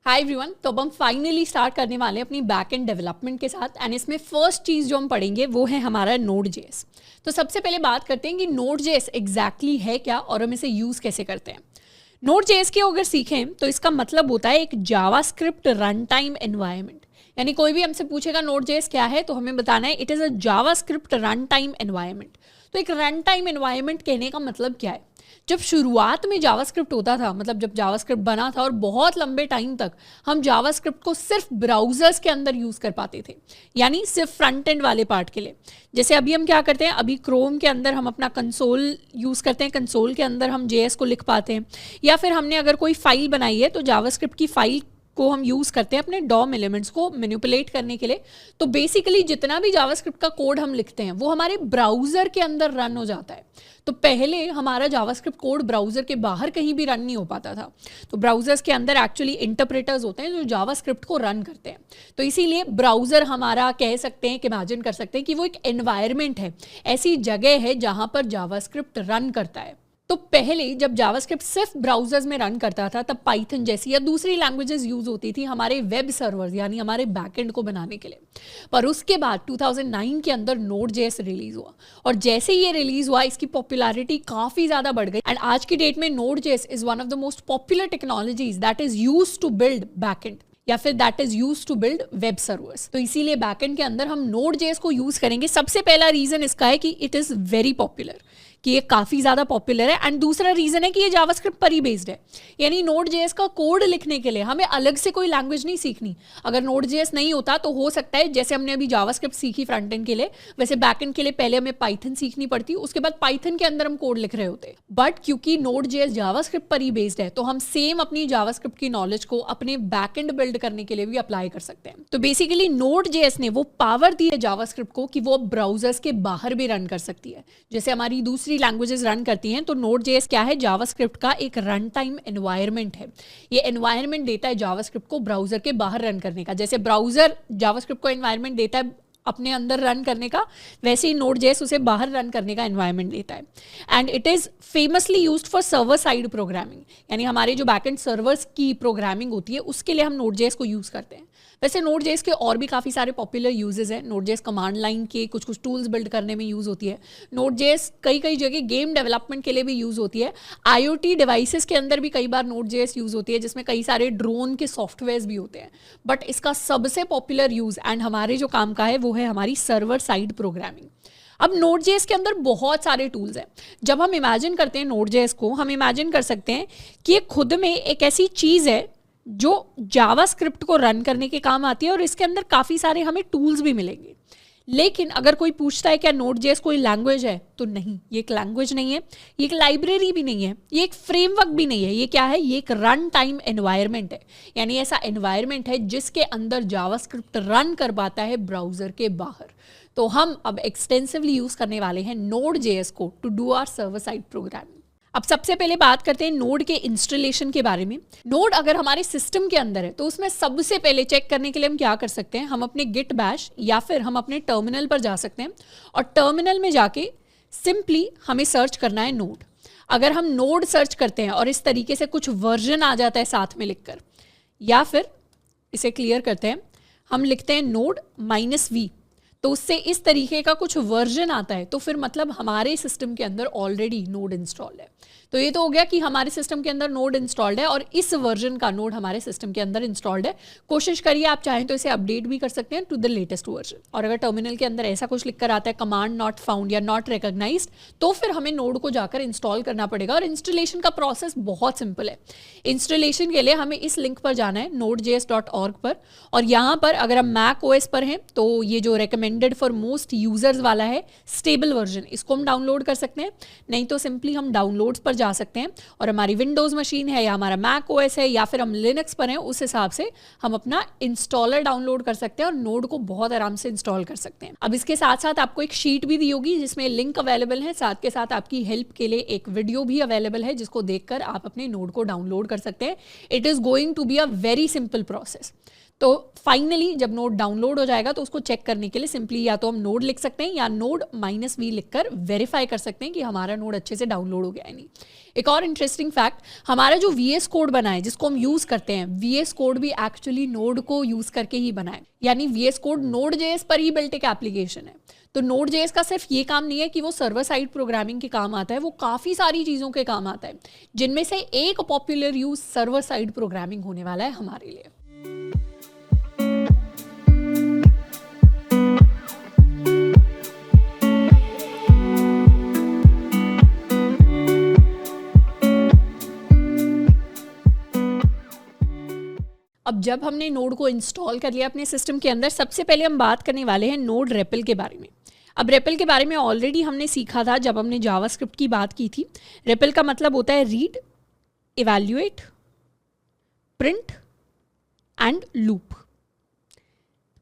Hi everyone, तो अब हम फाइनली स्टार्ट करने वाले हैं अपनी बैक एंड डेवलपमेंट के साथ। एंड इसमें फर्स्ट चीज़ जो हम पढ़ेंगे वो है हमारा Node.js। तो सबसे पहले बात करते हैं कि Node.js एग्जैक्टली है क्या और हम इसे यूज़ कैसे करते हैं। Node.js की अगर सीखें तो इसका मतलब होता है एक जावास्क्रिप्ट रन टाइम एनवायरनमेंट। यानी कोई भी हमसे पूछेगा Node.js क्या है तो हमें बताना है it is a JavaScript run time environment. तो एक रन टाइम एनवायरनमेंट कहने का मतलब क्या है? जब शुरुआत में जावास्क्रिप्ट होता था, मतलब जब जावास्क्रिप्ट बना था और बहुत लंबे टाइम तक हम जावास्क्रिप्ट को सिर्फ ब्राउजर्स के अंदर यूज़ कर पाते थे, यानी सिर्फ फ्रंट एंड वाले पार्ट के लिए। जैसे अभी हम क्या करते हैं, अभी क्रोम के अंदर हम अपना कंसोल यूज़ करते हैं, कंसोल के अंदर हम जेएस को लिख पाते हैं, या फिर हमने अगर कोई फाइल बनाई है तो जावास्क्रिप्ट की फाइल को हम यूज़ करते हैं अपने डॉम एलिमेंट्स को मैनिपुलेट करने के लिए। तो बेसिकली जितना भी जावास्क्रिप्ट का कोड हम लिखते हैं वो हमारे ब्राउज़र के अंदर रन हो जाता है। तो पहले हमारा जावास्क्रिप्ट कोड ब्राउज़र के बाहर कहीं भी रन नहीं हो पाता था। तो ब्राउज़र्स के अंदर एक्चुअली इंटरप्रेटर्स होते हैं जो जावास्क्रिप्ट को रन करते हैं। तो इसीलिए ब्राउज़र हमारा कह सकते हैं कि इमेजिन कर सकते हैं कि वो एक एनवायरनमेंट है, ऐसी जगह है जहाँ पर जावास्क्रिप्ट रन करता है। तो पहले जब जावास्क्रिप्ट सिर्फ ब्राउजर्स में रन करता था तब पाइथन जैसी या दूसरी लैंग्वेजेस यूज होती थी हमारे वेब सर्वर्स यानी हमारे बैकएंड को बनाने के लिए। पर उसके बाद 2009 के अंदर Node.js रिलीज हुआ और जैसे ये रिलीज हुआ इसकी पॉपुलैरिटी काफी ज्यादा बढ़ गई। एंड आज की डेट में Node.js is one of the most popular technologies that is used to build backend या फिर that is use to build web servers. तो इसीलिए बैकएंड के अंदर हम Node.js को यूज करेंगे। सबसे पहला रीजन इसका है कि इट इज वेरी पॉपुलर, कि ये काफ़ी ज़्यादा पॉपुलर है। एंड दूसरा रीज़न है कि ये जावास्क्रिप्ट पर ही बेस्ड है, यानी Node.js का कोड लिखने के लिए हमें अलग से कोई लैंग्वेज नहीं सीखनी। अगर Node.js नहीं होता तो हो सकता है जैसे हमने अभी जावास्क्रिप्ट सीखी फ्रंट एंड के लिए, वैसे बैक एंड के लिए पहले हमें पाइथन सीखनी पड़ती, उसके बाद पाइथन के अंदर हम कोड लिख रहे होते। बट क्योंकि Node.js जावास्क्रिप्ट पर ही बेस्ड है तो हम सेम अपनी जावास्क्रिप्ट की नॉलेज को अपने बैक एंड बिल्ड करने के लिए भी अप्लाई कर सकते हैं। तो बेसिकली Node.js ने वो पावर दी है जावास्क्रिप्ट को कि वो ब्राउजर्स के बाहर भी रन कर सकती है, जैसे हमारी दूसरी लैंग्वेजेस रन करती हैं। तो Node.js क्या है? जावास्क्रिप्ट का एक रन टाइम एनवायरनमेंट है। ये एनवायरनमेंट देता है जावास्क्रिप्ट को ब्राउजर के बाहर रन करने का। जैसे ब्राउजर जावास्क्रिप्ट को एनवायरनमेंट देता है अपने अंदर रन करने का, वैसे ही Node.js उसे बाहर रन करने का एनवायरनमेंट देता है। And it is famously used for server side programming, यानी हमारे जो बैकएंड सर्वर्स की प्रोग्रामिंग होती है उसके लिए हम Node.js को यूज़ करते हैं। वैसे Node.js के और भी काफ़ी सारे पॉपुलर यूजेस हैं। Node.js कमांड लाइन के कुछ टूल्स बिल्ड करने में यूज़ होती है। Node.js कई जगह गेम डेवलपमेंट के लिए भी यूज़ होती है। IoT डिवाइसेस के अंदर भी कई बार Node.js यूज़ होती है, जिसमें कई सारे ड्रोन के सॉफ्टवेयर्स भी होते हैं। बट इसका सबसे पॉपुलर यूज़ एंड हमारे जो काम का है वो है हमारी सर्वर साइड प्रोग्रामिंग। अब Node.js के अंदर बहुत सारे टूल्स हैं। जब हम इमेजिन करते हैं Node.js को, हम इमेजिन कर सकते हैं कि ये खुद में एक ऐसी चीज़ है जो जावास्क्रिप्ट को रन करने के काम आती है और इसके अंदर काफ़ी सारे हमें टूल्स भी मिलेंगे। लेकिन अगर कोई पूछता है क्या Node.js कोई लैंग्वेज है, तो नहीं, ये एक लैंग्वेज नहीं है, ये एक लाइब्रेरी भी नहीं है, ये एक फ्रेमवर्क भी नहीं है। ये क्या है? ये एक रन टाइम एनवायरनमेंट है, यानी ऐसा एनवायरनमेंट है जिसके अंदर जावास्क्रिप्ट रन कर पाता है ब्राउजर के बाहर। तो हम अब एक्सटेंसिवली यूज़ करने वाले हैं Node.js को to do our server side programming. अब सबसे पहले बात करते हैं नोड के इंस्टॉलेशन के बारे में। नोड अगर हमारे सिस्टम के अंदर है तो उसमें सबसे पहले चेक करने के लिए हम क्या कर सकते हैं, हम अपने गिट बैश या फिर हम अपने टर्मिनल पर जा सकते हैं और टर्मिनल में जाके सिंपली हमें सर्च करना है नोड। अगर हम नोड सर्च करते हैं और इस तरीके से कुछ वर्जन आ जाता है साथ में लिखकर, या फिर इसे क्लियर करते हैं, हम लिखते हैं नोड -v, तो उससे इस तरीके का कुछ वर्जन आता है, तो फिर मतलब हमारे सिस्टम के अंदर ऑलरेडी नोड इंस्टॉल्ड है। तो ये तो हो गया कि हमारे सिस्टम के अंदर नोड इंस्टॉल्ड है और इस वर्जन का नोड हमारे सिस्टम के अंदर इंस्टॉल्ड है। कोशिश करिए, आप चाहें तो इसे अपडेट भी कर सकते हैं टू द लेटेस्ट वर्जन। और अगर टर्मिनल के अंदर ऐसा कुछ लिखकर आता है कमांड नॉट फाउंड या नॉट रिकॉग्नाइज्ड, तो फिर हमें नोड को जाकर इंस्टॉल करना पड़ेगा। और इंस्टॉलेशन का प्रोसेस बहुत सिंपल है। इंस्टॉलेशन के लिए हमें इस लिंक पर जाना है nodejs.org पर, और यहाँ पर अगर हम मैक ओएस पर हैं तो ये जो रिकमेंडेड फॉर मोस्ट यूजर्स वाला है स्टेबल वर्जन, इसको हम डाउनलोड कर सकते हैं। नहीं तो सिंपली हम डाउनलोड्स पर जा सकते हैं और हमारी विंडोज़ मशीन है या हमारा मैक ओएस है या फिर हम लिनक्स पर हैं, उस हिसाब से हम अपना इंस्टॉलर डाउनलोड कर सकते हैं और नोड को बहुत आराम से इंस्टॉल कर सकते हैं। अब इसके साथ साथ आपको एक शीट भी दी होगी जिसमें लिंक अवेलेबल है, साथ के साथ आपकी हेल्प के लिए एक वीडियो भी अवेलेबल है जिसको देखकर आप अपने नोड को डाउनलोड कर सकते हैं। It is going to be a very simple process. तो फाइनली जब नोड डाउनलोड हो जाएगा तो उसको चेक करने के लिए सिंपली या तो हम नोड लिख सकते हैं या नोड -v लिखकर वेरीफाई कर सकते हैं कि हमारा नोड अच्छे से डाउनलोड हो गया है नहीं। एक और इंटरेस्टिंग फैक्ट, हमारा जो VS कोड बना है जिसको हम यूज करते हैं, VS कोड भी एक्चुअली नोड को यूज करके ही बना है, यानी VS कोड Node.js पर ही बिल्ट एक एप्लीकेशन है। तो Node.js का सिर्फ ये काम नहीं है कि वो सर्वर साइड प्रोग्रामिंग के काम आता है, वो काफ़ी सारी चीज़ों के काम आता है, जिनमें से एक popular use server side programming होने वाला है हमारे लिए। अब जब हमने नोड को इंस्टॉल कर लिया अपने सिस्टम के अंदर, सबसे पहले हम बात करने वाले हैं नोड रेपल के बारे में। अब रेपल के बारे में ऑलरेडी हमने सीखा था जब हमने जावास्क्रिप्ट की बात की थी। रेपल का मतलब होता है read, evaluate, print and loop.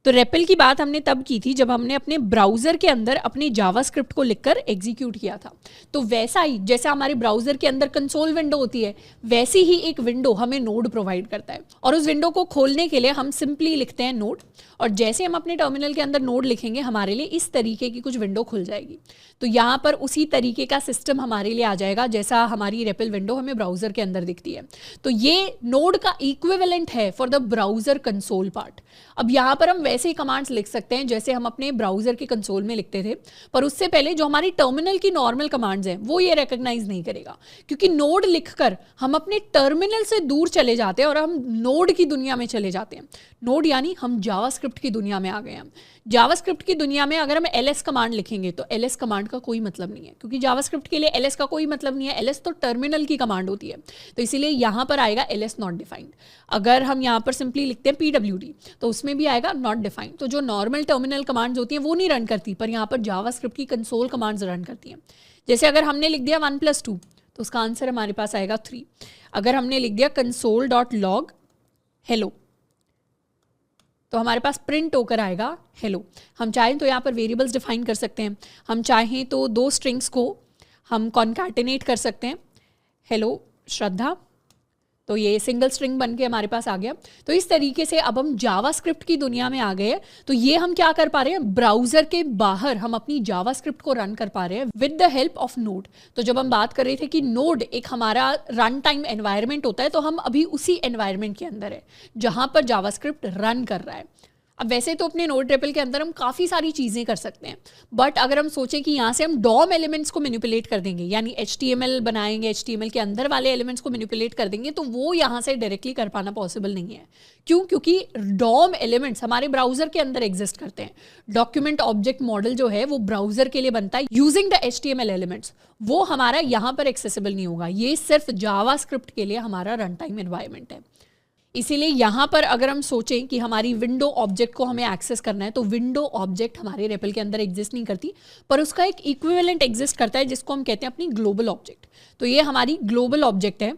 तो रेपल की बात हमने तब की थी जब हमने अपने ब्राउज़र के अंदर अपने जावास्क्रिप्ट को लिखकर एग्जीक्यूट किया था। तो वैसा ही जैसे हमारे ब्राउज़र के अंदर कंसोल विंडो होती है, वैसी ही एक विंडो हमें नोड प्रोवाइड करता है, और उस विंडो को खोलने के लिए हम सिंपली लिखते हैं नोड, और जैसे हम अपने टर्मिनल के अंदर नोड लिखेंगे हमारे लिए इस तरीके की कुछ विंडो खुल जाएगी। तो यहाँ पर उसी तरीके का सिस्टम हमारे लिए आ जाएगा जैसा हमारी रेपल विंडो हमें ब्राउज़र के अंदर दिखती है। तो ये नोड का इक्विवेलेंट है for the browser console part. अब यहाँ पर हम वैसे ही कमांड्स लिख सकते हैं जैसे हम अपने ब्राउज़र के कंसोल में लिखते थे, पर उससे पहले जो हमारी टर्मिनल की नॉर्मल कमांड्स हैं वो ये रिकॉग्नाइज नहीं करेगा, क्योंकि नोड लिखकर हम अपने टर्मिनल से दूर चले जाते हैं और हम नोड की दुनिया में चले जाते हैं। नोड यानी हम जावास्क्रिप्ट की दुनिया में आ गए हैं। जावास्क्रिप्ट की दुनिया में अगर हम ls कमांड लिखेंगे तो ls कमांड का कोई मतलब नहीं है, क्योंकि जावास्क्रिप्ट के लिए ls का कोई मतलब नहीं है। ls तो टर्मिनल की कमांड होती है, तो इसीलिए यहाँ पर आएगा ls नॉट डिफाइंड। अगर हम यहाँ पर सिंपली लिखते हैं pwd तो उसमें भी आएगा नॉट डिफाइंड। तो जो नॉर्मल टर्मिनल कमांड्स होती हैं वो नहीं रन करती, पर यहाँ पर जावास्क्रिप्ट की कंसोल कमांड्स रन करती हैं। जैसे अगर हमने लिख दिया 1 + 2 तो उसका आंसर हमारे पास आएगा 3। अगर हमने लिख दिया console.log hello तो हमारे पास प्रिंट होकर आएगा हेलो। हम चाहें तो यहाँ पर वेरिएबल्स डिफाइन कर सकते हैं, हम चाहें तो 2 स्ट्रिंग्स को हम कॉन्कैटिनेट कर सकते हैं। हेलो श्रद्धा, तो ये सिंगल स्ट्रिंग बन के हमारे पास आ गया। तो इस तरीके से अब हम जावास्क्रिप्ट की दुनिया में आ गए हैं। तो ये हम क्या कर पा रहे हैं, ब्राउजर के बाहर हम अपनी जावास्क्रिप्ट को रन कर पा रहे हैं with the help of node. तो जब हम बात कर रहे थे कि नोड एक हमारा रन टाइम एनवायरनमेंट होता है, तो हम अभी उसी एनवायरनमेंट के अंदर है जहां पर जावास्क्रिप्ट रन कर रहा है। अब वैसे तो अपने नोड रेपल के अंदर हम काफ़ी सारी चीज़ें कर सकते हैं, बट अगर हम सोचें कि यहाँ से हम डॉम एलिमेंट्स को मैनिपुलेट कर देंगे, यानी HTML बनाएंगे, HTML के अंदर वाले एलिमेंट्स को मैनिपुलेट कर देंगे, तो वो यहाँ से डायरेक्टली कर पाना पॉसिबल नहीं है। क्यों? क्योंकि डॉम एलिमेंट्स हमारे ब्राउजर के अंदर एग्जिस्ट करते हैं। डॉक्यूमेंट ऑब्जेक्ट मॉडल जो है वो ब्राउजर के लिए बनता है यूजिंग द HTML एलिमेंट्स, वो हमारा यहाँ पर एक्सेसिबल नहीं होगा। ये सिर्फ जावास्क्रिप्ट के लिए हमारा रन टाइम एनवायरनमेंट है। इसीलिए यहाँ पर अगर हम सोचें कि हमारी विंडो ऑब्जेक्ट को हमें एक्सेस करना है, तो विंडो ऑब्जेक्ट हमारे रेपल के अंदर एग्जिस्ट नहीं करती, पर उसका एक इक्विवेलेंट एग्जिस्ट करता है जिसको हम कहते हैं अपनी ग्लोबल ऑब्जेक्ट। तो ये हमारी ग्लोबल ऑब्जेक्ट है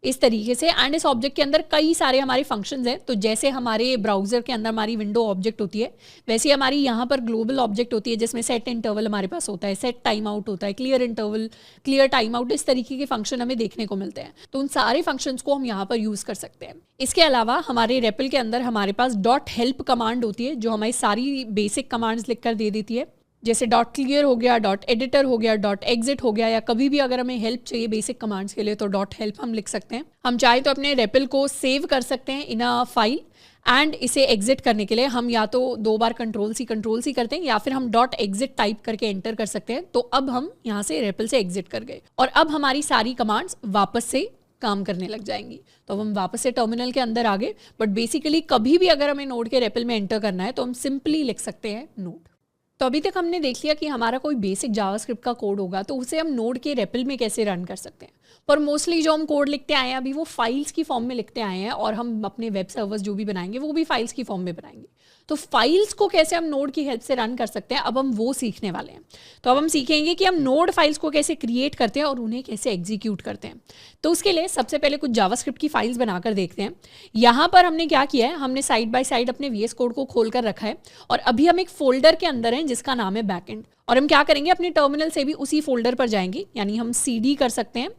इस तरीके से, एंड इस ऑब्जेक्ट के अंदर कई सारे हमारे फंक्शंस हैं। तो जैसे हमारे ब्राउजर के अंदर हमारी विंडो ऑब्जेक्ट होती है, वैसे हमारी यहाँ पर ग्लोबल ऑब्जेक्ट होती है जिसमें सेट इंटरवल हमारे पास होता है, सेट टाइम आउट होता है, clear interval, clear time out, इस तरीके के फंक्शन हमें देखने को मिलते हैं। तो उन सारे फंक्शंस को हम यहाँ पर यूज़ कर सकते हैं। इसके अलावा हमारे रेपल के अंदर हमारे पास .help कमांड होती है जो हमारी सारी बेसिक कमांड्स लिख कर दे देती है, जैसे .clear हो गया, .editor हो गया, .exit हो गया, या कभी भी अगर हमें हेल्प चाहिए बेसिक कमांड्स के लिए तो .help हम लिख सकते हैं। हम चाहे तो अपने रेपल को सेव कर सकते हैं इन अ फाइल, एंड इसे एग्जिट करने के लिए हम या तो 2 बार कंट्रोल सी करते हैं, या फिर हम .exit टाइप करके एंटर कर सकते हैं। तो अब हम यहाँ से रेपल से एग्जिट कर गए और अब हमारी सारी कमांड्स वापस से काम करने लग जाएंगी। तो अब हम वापस से टर्मिनल के अंदर आ गए, बट बेसिकली कभी भी अगर हमें नोड के रेपल में एंटर करना है तो हम सिंपली लिख सकते हैं नोड। तो अभी तक हमने देख लिया कि हमारा कोई बेसिक जावास्क्रिप्ट का कोड होगा तो उसे हम नोड के रेपल में कैसे रन कर सकते हैं। पर मोस्टली जो हम कोड लिखते आए हैं अभी वो फाइल्स की फॉर्म में लिखते आए हैं, और हम अपने वेब सर्वर्स जो भी बनाएंगे वो भी फाइल्स की फॉर्म में बनाएंगे। तो फाइल्स को कैसे हम नोड की हेल्प से रन कर सकते हैं, अब हम वो सीखने वाले हैं। तो अब हम सीखेंगे कि हम नोड फाइल्स को कैसे क्रिएट करते हैं और उन्हें कैसे एग्जीक्यूट करते हैं। तो उसके लिए सबसे पहले कुछ जावास्क्रिप्ट की फाइल्स बनाकर देखते हैं। यहाँ पर हमने क्या किया है, हमने साइड बाय साइड अपने VS कोड को खोल कर रखा है, और अभी हम एक फोल्डर के अंदर हैं जिसका नाम है बैकएंड। और हम क्या करेंगे, अपने टर्मिनल से भी उसी फोल्डर पर जाएंगे, यानी हम CD कर सकते हैं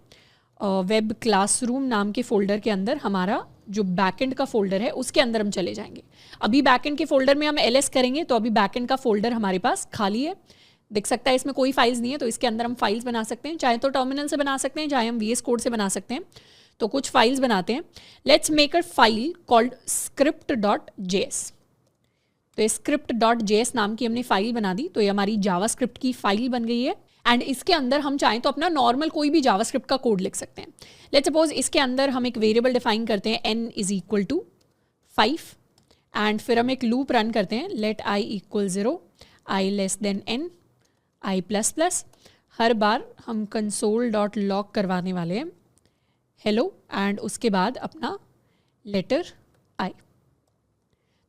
वेब क्लासरूम नाम के फोल्डर के अंदर हमारा जो बैकएंड का फोल्डर है उसके अंदर हम चले जाएंगे। अभी बैकएंड के फोल्डर में हम ls करेंगे तो अभी बैकएंड का फोल्डर हमारे पास खाली है, देख सकता है इसमें कोई फाइल्स नहीं है। तो इसके अंदर हम फाइल्स बना सकते हैं, चाहे तो टर्मिनल से बना सकते हैं, चाहे हम VS कोड से बना सकते हैं। तो कुछ फाइल्स बनाते हैं। Let's make a file called script.js। तो ये script.js नाम की हमने फाइल बना दी। तो ये हमारी जावास्क्रिप्ट की फाइल बन गई है एंड इसके अंदर हम चाहें तो अपना नॉर्मल कोई भी जावास्क्रिप्ट का कोड लिख सकते हैं। लेट्स सपोज इसके अंदर हम एक वेरिएबल डिफाइन करते हैं n = 5 एंड फिर हम एक लूप रन करते हैं let i = 0, i n, i++। हर बार हम console.log करवाने वाले हैं हेलो एंड उसके बाद अपना लेटर i।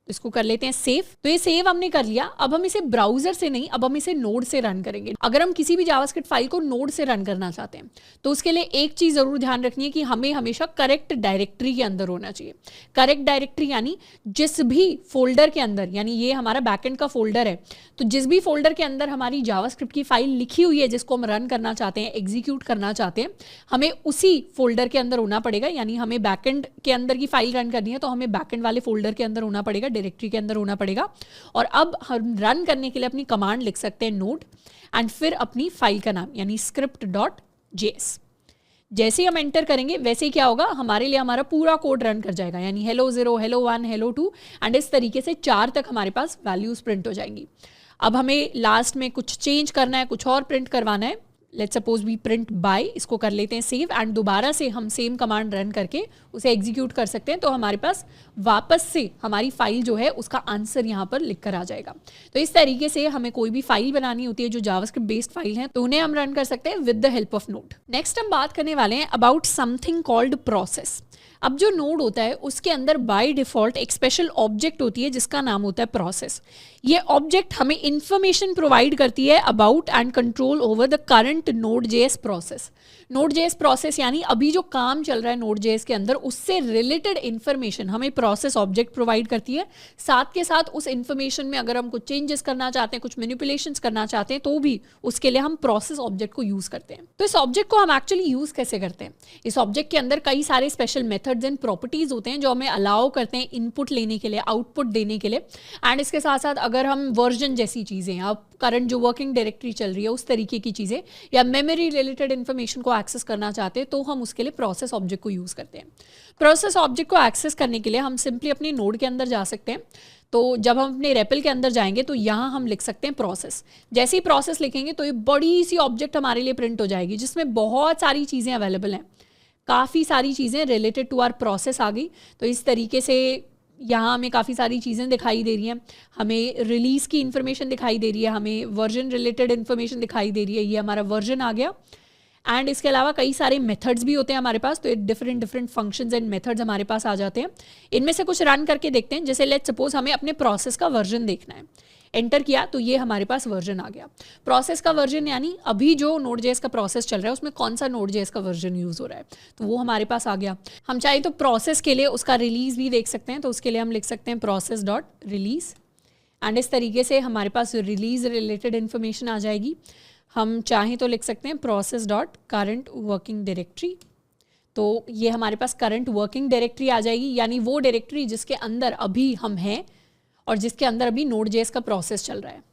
तो इसको कर लेते हैं सेव। तो ये सेव हमने कर लिया। अब हम इसे ब्राउजर से नहीं, अब हम इसे नोड से रन करेंगे। अगर हम किसी भी जावास्क्रिप्ट फाइल को नोड से रन करना चाहते हैं तो उसके लिए एक चीज जरूर ध्यान रखनी है कि हमें हमेशा करेक्ट डायरेक्टरी के अंदर होना चाहिए। करेक्ट डायरेक्टरी यानी जिस भी फोल्डर के अंदर, यानी ये हमारा बैकएंड का फोल्डर है, तो जिस भी फोल्डर के अंदर हमारी जावास्क्रिप्ट की फाइल लिखी हुई है जिसको हम रन करना चाहते हैं, एग्जीक्यूट करना चाहते हैं, हमें उसी फोल्डर के अंदर होना पड़ेगा। यानी हमें बैकएंड के अंदर की फाइल रन करनी है तो हमें बैकएंड वाले फोल्डर के अंदर होना पड़ेगा, डायरेक्टरी के अंदर होना पड़ेगा। और अब हम रन करने के लिए अपनी कमांड लिख सकते हैं नोड एंड फिर अपनी फाइल का नाम यानी script.js। जैसे ही हम एंटर करेंगे वैसे ही क्या होगा, हमारे लिए हमारा पूरा कोड रन कर जाएगा। यानी hello 0, hello 1, hello 2 एंड इस तरीके से 4 तक हमारे पास वैल्यूज प्रिंट हो जाएंगी। अब हमें लास्ट में कुछ चेंज करना है, कुछ और प्रिंट करवाना है। Let's suppose we print by, इसको कर लेते हैं सेव एंड दोबारा से हम सेम कमांड रन करके उसे एग्जीक्यूट कर सकते हैं। तो हमारे पास वापस से हमारी फाइल जो है उसका आंसर यहाँ पर लिख कर आ जाएगा। तो इस तरीके से हमें कोई भी फाइल बनानी होती है जो जावास्क्रिप्ट बेस्ड फाइल है तो उन्हें हम रन कर सकते हैं with the help of node. Next हम बात करने वाले हैं अबाउट समथिंग कॉल्ड प्रोसेस। अब जो नोड होता है उसके अंदर बाय डिफॉल्ट एक स्पेशल ऑब्जेक्ट होती है जिसका नाम होता है प्रोसेस। ये ऑब्जेक्ट हमें इंफॉर्मेशन प्रोवाइड करती है about and control over the current Node.js process. Node.js process यानी अभी जो काम चल रहा है Node.js के अंदर उससे रिलेटेड इंफॉर्मेशन हमें प्रोसेस ऑब्जेक्ट प्रोवाइड करती है। साथ के साथ उस इंफॉर्मेशन में अगर हम कुछ चेंजेस करना चाहते हैं, कुछ मैनिपुलेशंस करना चाहते हैं तो भी उसके लिए हम प्रोसेस ऑब्जेक्ट को यूज करते हैं। तो इस ऑब्जेक्ट को हम एक्चुअली यूज कैसे करते हैं? इस ऑब्जेक्ट के अंदर कई सारे स्पेशल मेथड्स एंड प्रॉपर्टीज होते हैं जो हमें अलाउ करते हैं इनपुट लेने के लिए, आउटपुट देने के लिए। एंड इसके साथ साथ अगर हम वर्जन जैसी चीजें, अब करंट जो वर्किंग डायरेक्टरी चल रही है उस तरीके की चीजें या मेमोरी रिलेटेड इन्फॉर्मेशन को एक्सेस करना चाहते हैं तो हम उसके लिए प्रोसेस ऑब्जेक्ट को यूज करते हैं। प्रोसेस ऑब्जेक्ट को एक्सेस करने के लिए हम सिंपली अपने नोड के अंदर जा सकते हैं। तो जब हम अपने रेपल के अंदर जाएंगे तो यहाँ हम लिख सकते हैं प्रोसेस। जैसे ही प्रोसेस लिखेंगे तो ये बड़ी सी ऑब्जेक्ट हमारे लिए प्रिंट हो जाएगी जिसमें बहुत सारी चीजें अवेलेबल हैं, काफ़ी सारी चीज़ें रिलेटेड टू आवर प्रोसेस आ गई। तो इस तरीके से यहाँ हमें काफ़ी सारी चीज़ें दिखाई दे रही हैं, हमें रिलीज़ की इन्फॉर्मेशन दिखाई दे रही है, हमें वर्जन रिलेटेड इन्फॉर्मेशन दिखाई दे रही है, ये हमारा वर्जन आ गया। एंड इसके अलावा कई सारे मेथड्स भी होते हैं हमारे पास, तो डिफरेंट फंक्शंस एंड मेथड्स हमारे पास आ जाते हैं। इनमें से कुछ रन करके देखते हैं। जैसे लेट्स सपोज हमें अपने प्रोसेस का वर्जन देखना है, एंटर किया तो ये हमारे पास वर्जन आ गया। प्रोसेस का वर्जन यानी अभी जो Node.js का प्रोसेस चल रहा है उसमें कौन सा Node.js का वर्जन यूज़ हो रहा है, तो वो हमारे पास आ गया। हम चाहे तो प्रोसेस के लिए उसका रिलीज़ भी देख सकते हैं, तो उसके लिए हम लिख सकते हैं process.release एंड इस तरीके से हमारे पास रिलीज़ रिलेटेड इन्फॉर्मेशन आ जाएगी। हम चाहें तो लिख सकते हैं process.current working directory, तो ये हमारे पास करंट वर्किंग डायरेक्टरी आ जाएगी, यानी वो डायरेक्टरी जिसके अंदर अभी हम हैं और जिसके अंदर अभी Node.js का प्रोसेस चल रहा है।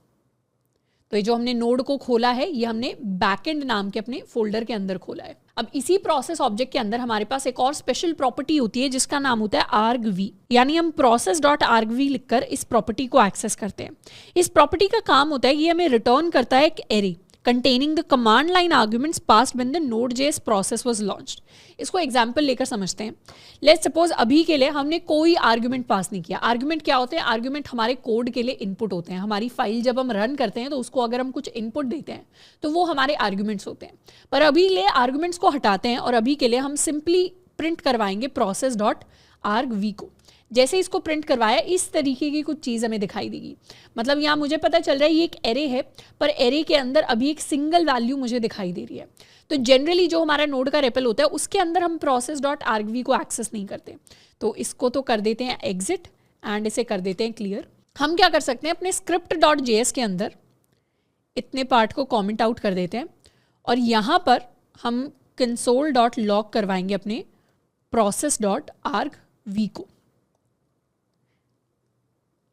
तो ये जो हमने नोड को खोला है ये हमने बैकएंड नाम के अपने फोल्डर के अंदर खोला है। अब इसी प्रोसेस ऑब्जेक्ट के अंदर हमारे पास एक और स्पेशल प्रॉपर्टी होती है जिसका नाम होता है argv, यानी हम process.argv लिखकर इस प्रॉपर्टी को एक्सेस करते हैं। इस प्रॉपर्टी का काम होता है ये हमें रिटर्न करता है एक array containing the command line arguments passed when the Node.js process was launched। इसको एग्जाम्पल लेकर समझते हैं। लेट्स सपोज अभी के लिए हमने कोई आर्ग्यूमेंट पास नहीं किया। आर्ग्यूमेंट क्या होते हैं? आर्ग्यूमेंट हमारे कोड के लिए इनपुट होते हैं। हमारी फाइल जब हम रन करते हैं तो उसको अगर हम कुछ इनपुट देते हैं तो वो हमारे आर्ग्यूमेंट्स होते हैं। पर अभी के लिए आर्ग्यूमेंट्स को हटाते हैं और अभी के लिए हम सिंपली प्रिंट करवाएंगे process.argv को। जैसे इसको प्रिंट करवाया इस तरीके की कुछ चीज़ हमें दिखाई देगी। मतलब यहाँ मुझे पता चल रहा है ये एक एरे है, पर एरे के अंदर अभी एक सिंगल वैल्यू मुझे दिखाई दे रही है। तो जनरली जो हमारा नोड का रेपल होता है उसके अंदर हम process.argv को एक्सेस नहीं करते। तो इसको तो कर देते हैं एग्जिट एंड इसे कर देते हैं क्लियर। हम क्या कर सकते हैं, अपने script.js के अंदर इतने पार्ट को कॉमेंट आउट कर देते हैं और यहाँ पर हम console.log करवाएंगे अपने process.argv वी को।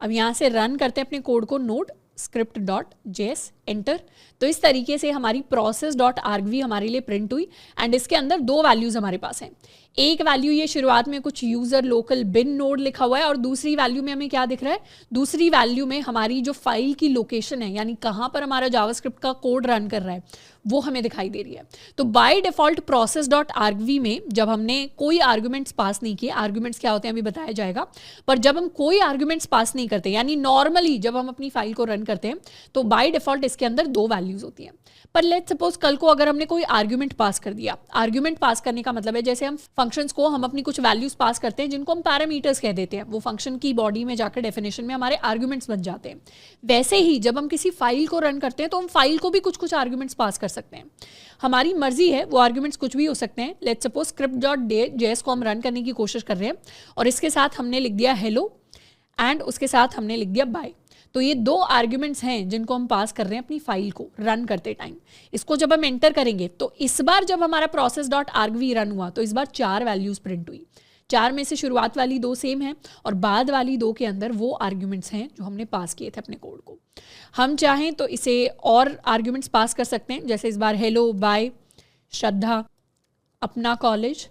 अब यहाँ से रन करते हैं अपने कोड को, नोड script.js, एंटर। तो इस तरीके से हमारी process.argv हमारे लिए प्रिंट हुई एंड इसके अंदर दो वैल्यूज हमारे पास हैं। एक वैल्यू ये शुरुआत में कुछ यूजर लोकल बिन नोड लिखा हुआ है और दूसरी वैल्यू में हमें क्या दिख रहा है, दूसरी वैल्यू में हमारी जो फाइल की लोकेशन है, यानी कहाँ पर हमारा जावास्क्रिप्ट का कोड रन कर रहा है, वो हमें दिखाई दे रही है। तो बाय डिफॉल्ट process.argv में जब हमने कोई आर्ग्यूमेंट्स पास नहीं किए, आर्ग्यूमेंट्स क्या होते हैं अभी बताया जाएगा, पर जब हम कोई आर्ग्यूमेंट्स पास नहीं करते, यानी नॉर्मली जब हम अपनी फाइल को रन करते हैं, तो बाय डिफॉल्ट इसके अंदर दो वैल्यूज होती हैं। पर लेट्स सपोज कल को अगर हमने कोई आर्ग्यूमेंट पास कर दिया, आर्ग्यूमेंट पास करने का मतलब है जैसे हम फंक्शंस को हम अपनी कुछ वैल्यूज पास करते हैं जिनको हम पैरामीटर्स कह देते हैं, वो फंक्शन की बॉडी में जाकर डेफिनेशन में हमारे आर्ग्यूमेंट्स बन जाते हैं। वैसे ही जब हम किसी फाइल को रन करते हैं तो हम फाइल को भी कुछ कुछ आर्ग्यूमेंट्स पास कर सकते हैं। हमारी मर्जी है, वो आर्ग्यूमेंट्स कुछ भी हो सकते हैं। लेट्स सपोज script.js को हम रन करने की कोशिश कर रहे हैं और इसके साथ हमने लिख दिया हेलो एंड उसके साथ हमने लिख दिया बाय। तो ये दो आर्ग्यूमेंट्स हैं जिनको हम पास कर रहे हैं अपनी फाइल को रन करते टाइम। इसको जब हम एंटर करेंगे तो इस बार जब हमारा process.argv रन हुआ तो इस बार 4 वैल्यूज प्रिंट हुई। 4 में से शुरुआत वाली 2 सेम है और बाद वाली 2 के अंदर वो आर्ग्यूमेंट्स हैं जो हमने पास किए थे अपने कोड को। हम चाहें तो इसे और आर्ग्यूमेंट्स पास कर सकते हैं, जैसे इस बार हेलो, बाय, श्रद्धा, अपना कॉलेज,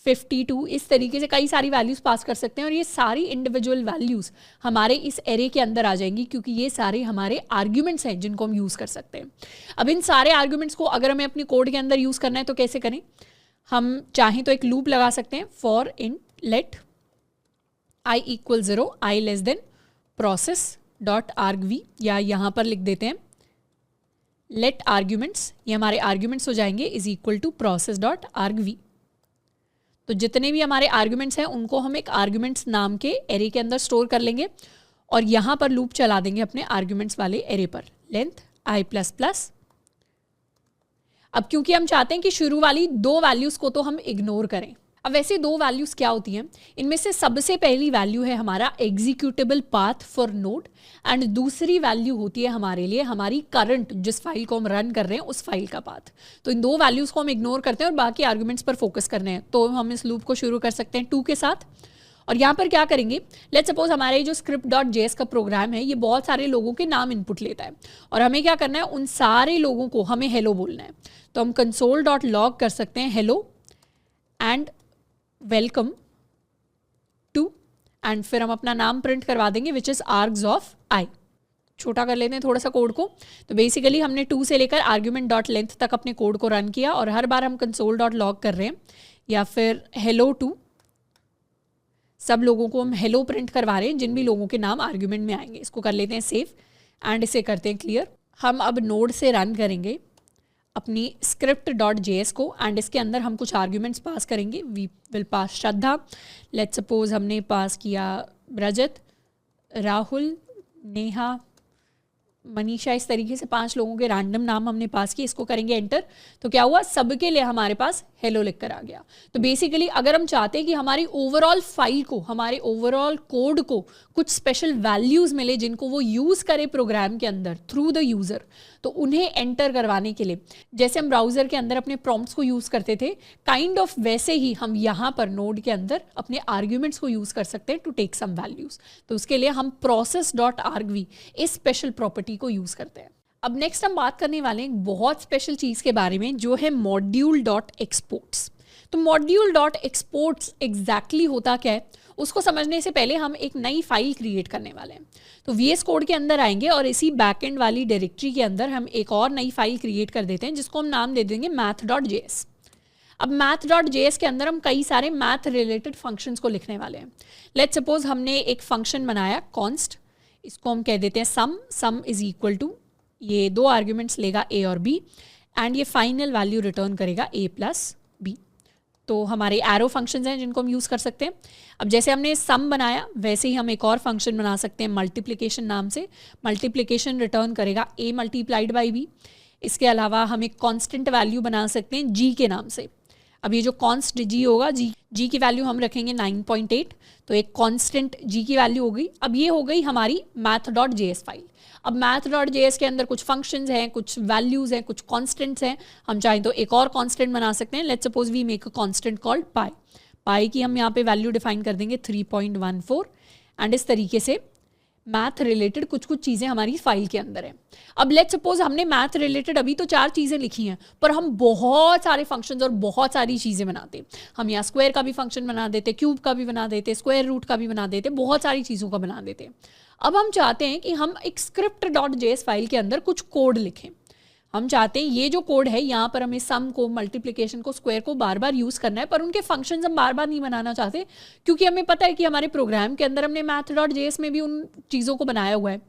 52, इस तरीके से कई सारी वैल्यूज पास कर सकते हैं और ये सारी इंडिविजुअल वैल्यूज हमारे इस एरे के अंदर आ जाएंगी क्योंकि ये सारे हमारे आर्ग्यूमेंट्स हैं जिनको हम यूज़ कर सकते हैं। अब इन सारे आर्ग्यूमेंट्स को अगर हमें अपनी कोड के अंदर यूज़ करना है तो कैसे करें, हम चाहें तो एक लूप लगा सकते हैं, for in late i = 0, i < process.argv, या यहाँ पर लिख देते हैं लेट आर्ग्यूमेंट्स, ये हमारे आर्ग्यूमेंट्स हो जाएंगे, इज इक्वल टू process.argv। तो जितने भी हमारे आर्ग्यूमेंट्स हैं उनको हम एक आर्ग्यूमेंट्स नाम के एरे के अंदर स्टोर कर लेंगे और यहाँ पर लूप चला देंगे अपने आर्ग्यूमेंट्स वाले एरे पर, लेंथ i++। अब क्योंकि हम चाहते हैं कि शुरू वाली 2 वैल्यूज को तो हम इग्नोर करें। अब वैसे 2 वैल्यूज क्या होती हैं, इनमें से सबसे पहली वैल्यू है हमारा executable path for node and दूसरी वैल्यू होती है हमारे लिए हमारी करंट, जिस फाइल को हम रन कर रहे हैं उस फाइल का पाथ। तो इन 2 वैल्यूज को हम इग्नोर करते हैं और बाकी आर्ग्यूमेंट्स पर फोकस करने हैं। तो हम इस लूप को शुरू कर सकते हैं 2 के साथ और यहाँ पर क्या करेंगे, लेट्स सपोज हमारे जो script.js का प्रोग्राम है ये बहुत सारे लोगों के नाम इनपुट लेता है और हमें क्या करना है, उन सारे लोगों को हमें हेलो बोलना है। तो हम console.log कर सकते हैं hello and welcome to and फिर हम अपना नाम प्रिंट करवा देंगे which is args of i। छोटा कर लेते हैं थोड़ा सा कोड को। तो बेसिकली हमने 2 से लेकर argument.length तक अपने कोड को रन किया और हर बार हम console.log कर रहे हैं या फिर hello टू, सब लोगों को हम हेलो प्रिंट करवा रहे हैं जिन भी लोगों के नाम आर्ग्यूमेंट में आएंगे। इसको कर लेते हैं सेव एंड इसे करते हैं क्लियर। हम अब नोड से रन करेंगे अपनी script.js को एंड इसके अंदर हम कुछ आर्ग्यूमेंट्स पास करेंगे। We will pass Shraddha, let's suppose हमने पास किया रजत, राहुल, नेहा, मनीषा, इस तरीके से 5 लोगों के रैंडम नाम हमने पास किए। इसको करेंगे एंटर। तो क्या हुआ, सबके लिए हमारे पास हेलो लिखकर आ गया। तो बेसिकली अगर हम चाहते हैं कि हमारी ओवरऑल फाइल को, हमारे ओवरऑल कोड को कुछ स्पेशल वैल्यूज मिले जिनको वो यूज करे प्रोग्राम के अंदर थ्रू द यूजर, तो उन्हें एंटर करवाने के लिए जैसे हम ब्राउजर के अंदर अपने प्रॉम्प्ट्स को यूज करते थे, काइंड ऑफ वैसे ही हम यहाँ पर नोड के अंदर अपने आर्ग्यूमेंट्स को यूज कर सकते हैं टू टेक सम वैल्यूज। तो उसके लिए हम process.argv इस स्पेशल प्रॉपर्टी को यूज करते हैं। अब नेक्स्ट हम बात करने वाले हैं एक बहुत स्पेशल चीज के बारे में जो है module.exports। तो module.exports एग्जैक्टली होता क्या है, उसको समझने से पहले हम एक नई फाइल क्रिएट करने वाले हैं। तो VS कोड के अंदर आएंगे और इसी बैकएंड वाली डायरेक्टरी के अंदर हम एक और नई फाइल क्रिएट कर देते हैं जिसको हम नाम दे देंगे math.js। अब math.js के अंदर हम कई सारे मैथ रिलेटेड फंक्शंस को लिखने वाले हैं। लेट्स सपोज हमने एक फंक्शन बनाया const, इसको हम कह देते हैं sum इज इक्वल टू, ये 2 आर्ग्यूमेंट्स लेगा a और b एंड ये फाइनल वैल्यू रिटर्न करेगा a + b। तो हमारे एरो फंक्शंस हैं जिनको हम यूज़ कर सकते हैं। अब जैसे हमने सम बनाया वैसे ही हम एक और फंक्शन बना सकते हैं मल्टीप्लिकेशन नाम से। मल्टीप्लिकेशन रिटर्न करेगा a × b। इसके अलावा हम एक कांस्टेंट वैल्यू बना सकते हैं g के नाम से। अब ये जो कॉन्स्ट g होगा, g की वैल्यू हम रखेंगे 9.8, तो एक कांस्टेंट g की वैल्यू हो गई। अब ये हो गई हमारी math.js फाइल। अब math.js के अंदर कुछ फंक्शंस हैं, कुछ वैल्यूज़ हैं, कुछ कांस्टेंट्स हैं। हम चाहें तो एक और कांस्टेंट बना सकते हैं। Let's suppose we make a constant called pi. Pi की हम यहाँ पे वैल्यू डिफाइन कर देंगे 3.14 एंड इस तरीके से मैथ रिलेटेड कुछ चीज़ें हमारी फाइल के अंदर है। अब लेट्स सपोज हमने मैथ रिलेटेड अभी तो 4 चीज़ें लिखी हैं, पर हम बहुत सारे फंक्शंस और बहुत सारी चीज़ें बनाते। हम यहाँ स्क्वायर का भी फंक्शन बना देते, क्यूब का भी बना देते, स्क्वायर रूट का भी बना देते, बहुत सारी चीज़ों का बना देते। अब हम चाहते हैं कि हम एक script.js फाइल के अंदर कुछ कोड लिखें। हम चाहते हैं ये जो कोड है यहाँ पर हमें सम को, मल्टीप्लिकेशन को, स्क्वायर को बार बार यूज़ करना है, पर उनके फंक्शंस हम बार बार नहीं बनाना चाहते, क्योंकि हमें पता है कि हमारे प्रोग्राम के अंदर हमने math.js में भी उन चीज़ों को बनाया हुआ है।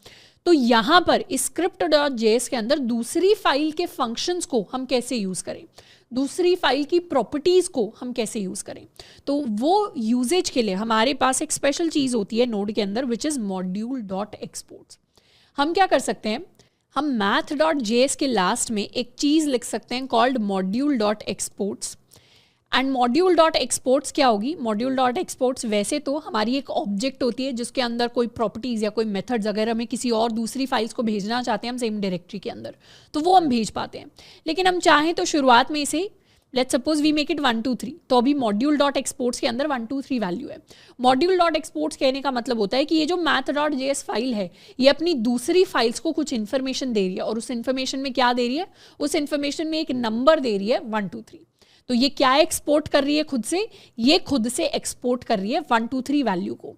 तो यहाँ पर इस script.js के अंदर दूसरी फाइल के फंक्शंस को हम कैसे यूज़ करें, दूसरी फाइल की प्रॉपर्टीज़ को हम कैसे यूज़ करें। तो वो यूजेज के लिए हमारे पास एक स्पेशल चीज़ होती है नोड के अंदर, विच इज़ module.exports। हम क्या कर सकते हैं, हम math.js के लास्ट में एक चीज़ लिख सकते हैं कॉल्ड module.exports। एंड module.exports क्या होगी, module.exports वैसे तो हमारी एक ऑब्जेक्ट होती है जिसके अंदर कोई प्रॉपर्टीज़ या कोई मेथड्स अगर हमें किसी और दूसरी फाइल्स को भेजना चाहते हैं हम सेम डायरेक्टरी के अंदर, तो वो हम भेज पाते हैं। लेकिन हम चाहें तो शुरुआत में इसे let's suppose we make it 1 2 3, तो अभी module.exports के अंदर 1 2 3 वैल्यू है। module.exports कहने का मतलब होता है कि ये जो math.js फाइल है ये अपनी दूसरी फाइल्स को कुछ इन्फॉर्मेशन दे रही है, और उस इन्फॉर्मेशन में क्या दे रही है, उस इन्फॉर्मेशन में एक नंबर दे रही है 1 2 3। तो ये क्या एक्सपोर्ट कर रही है खुद से, ये खुद से एक्सपोर्ट कर रही है 1 2 3 वैल्यू को।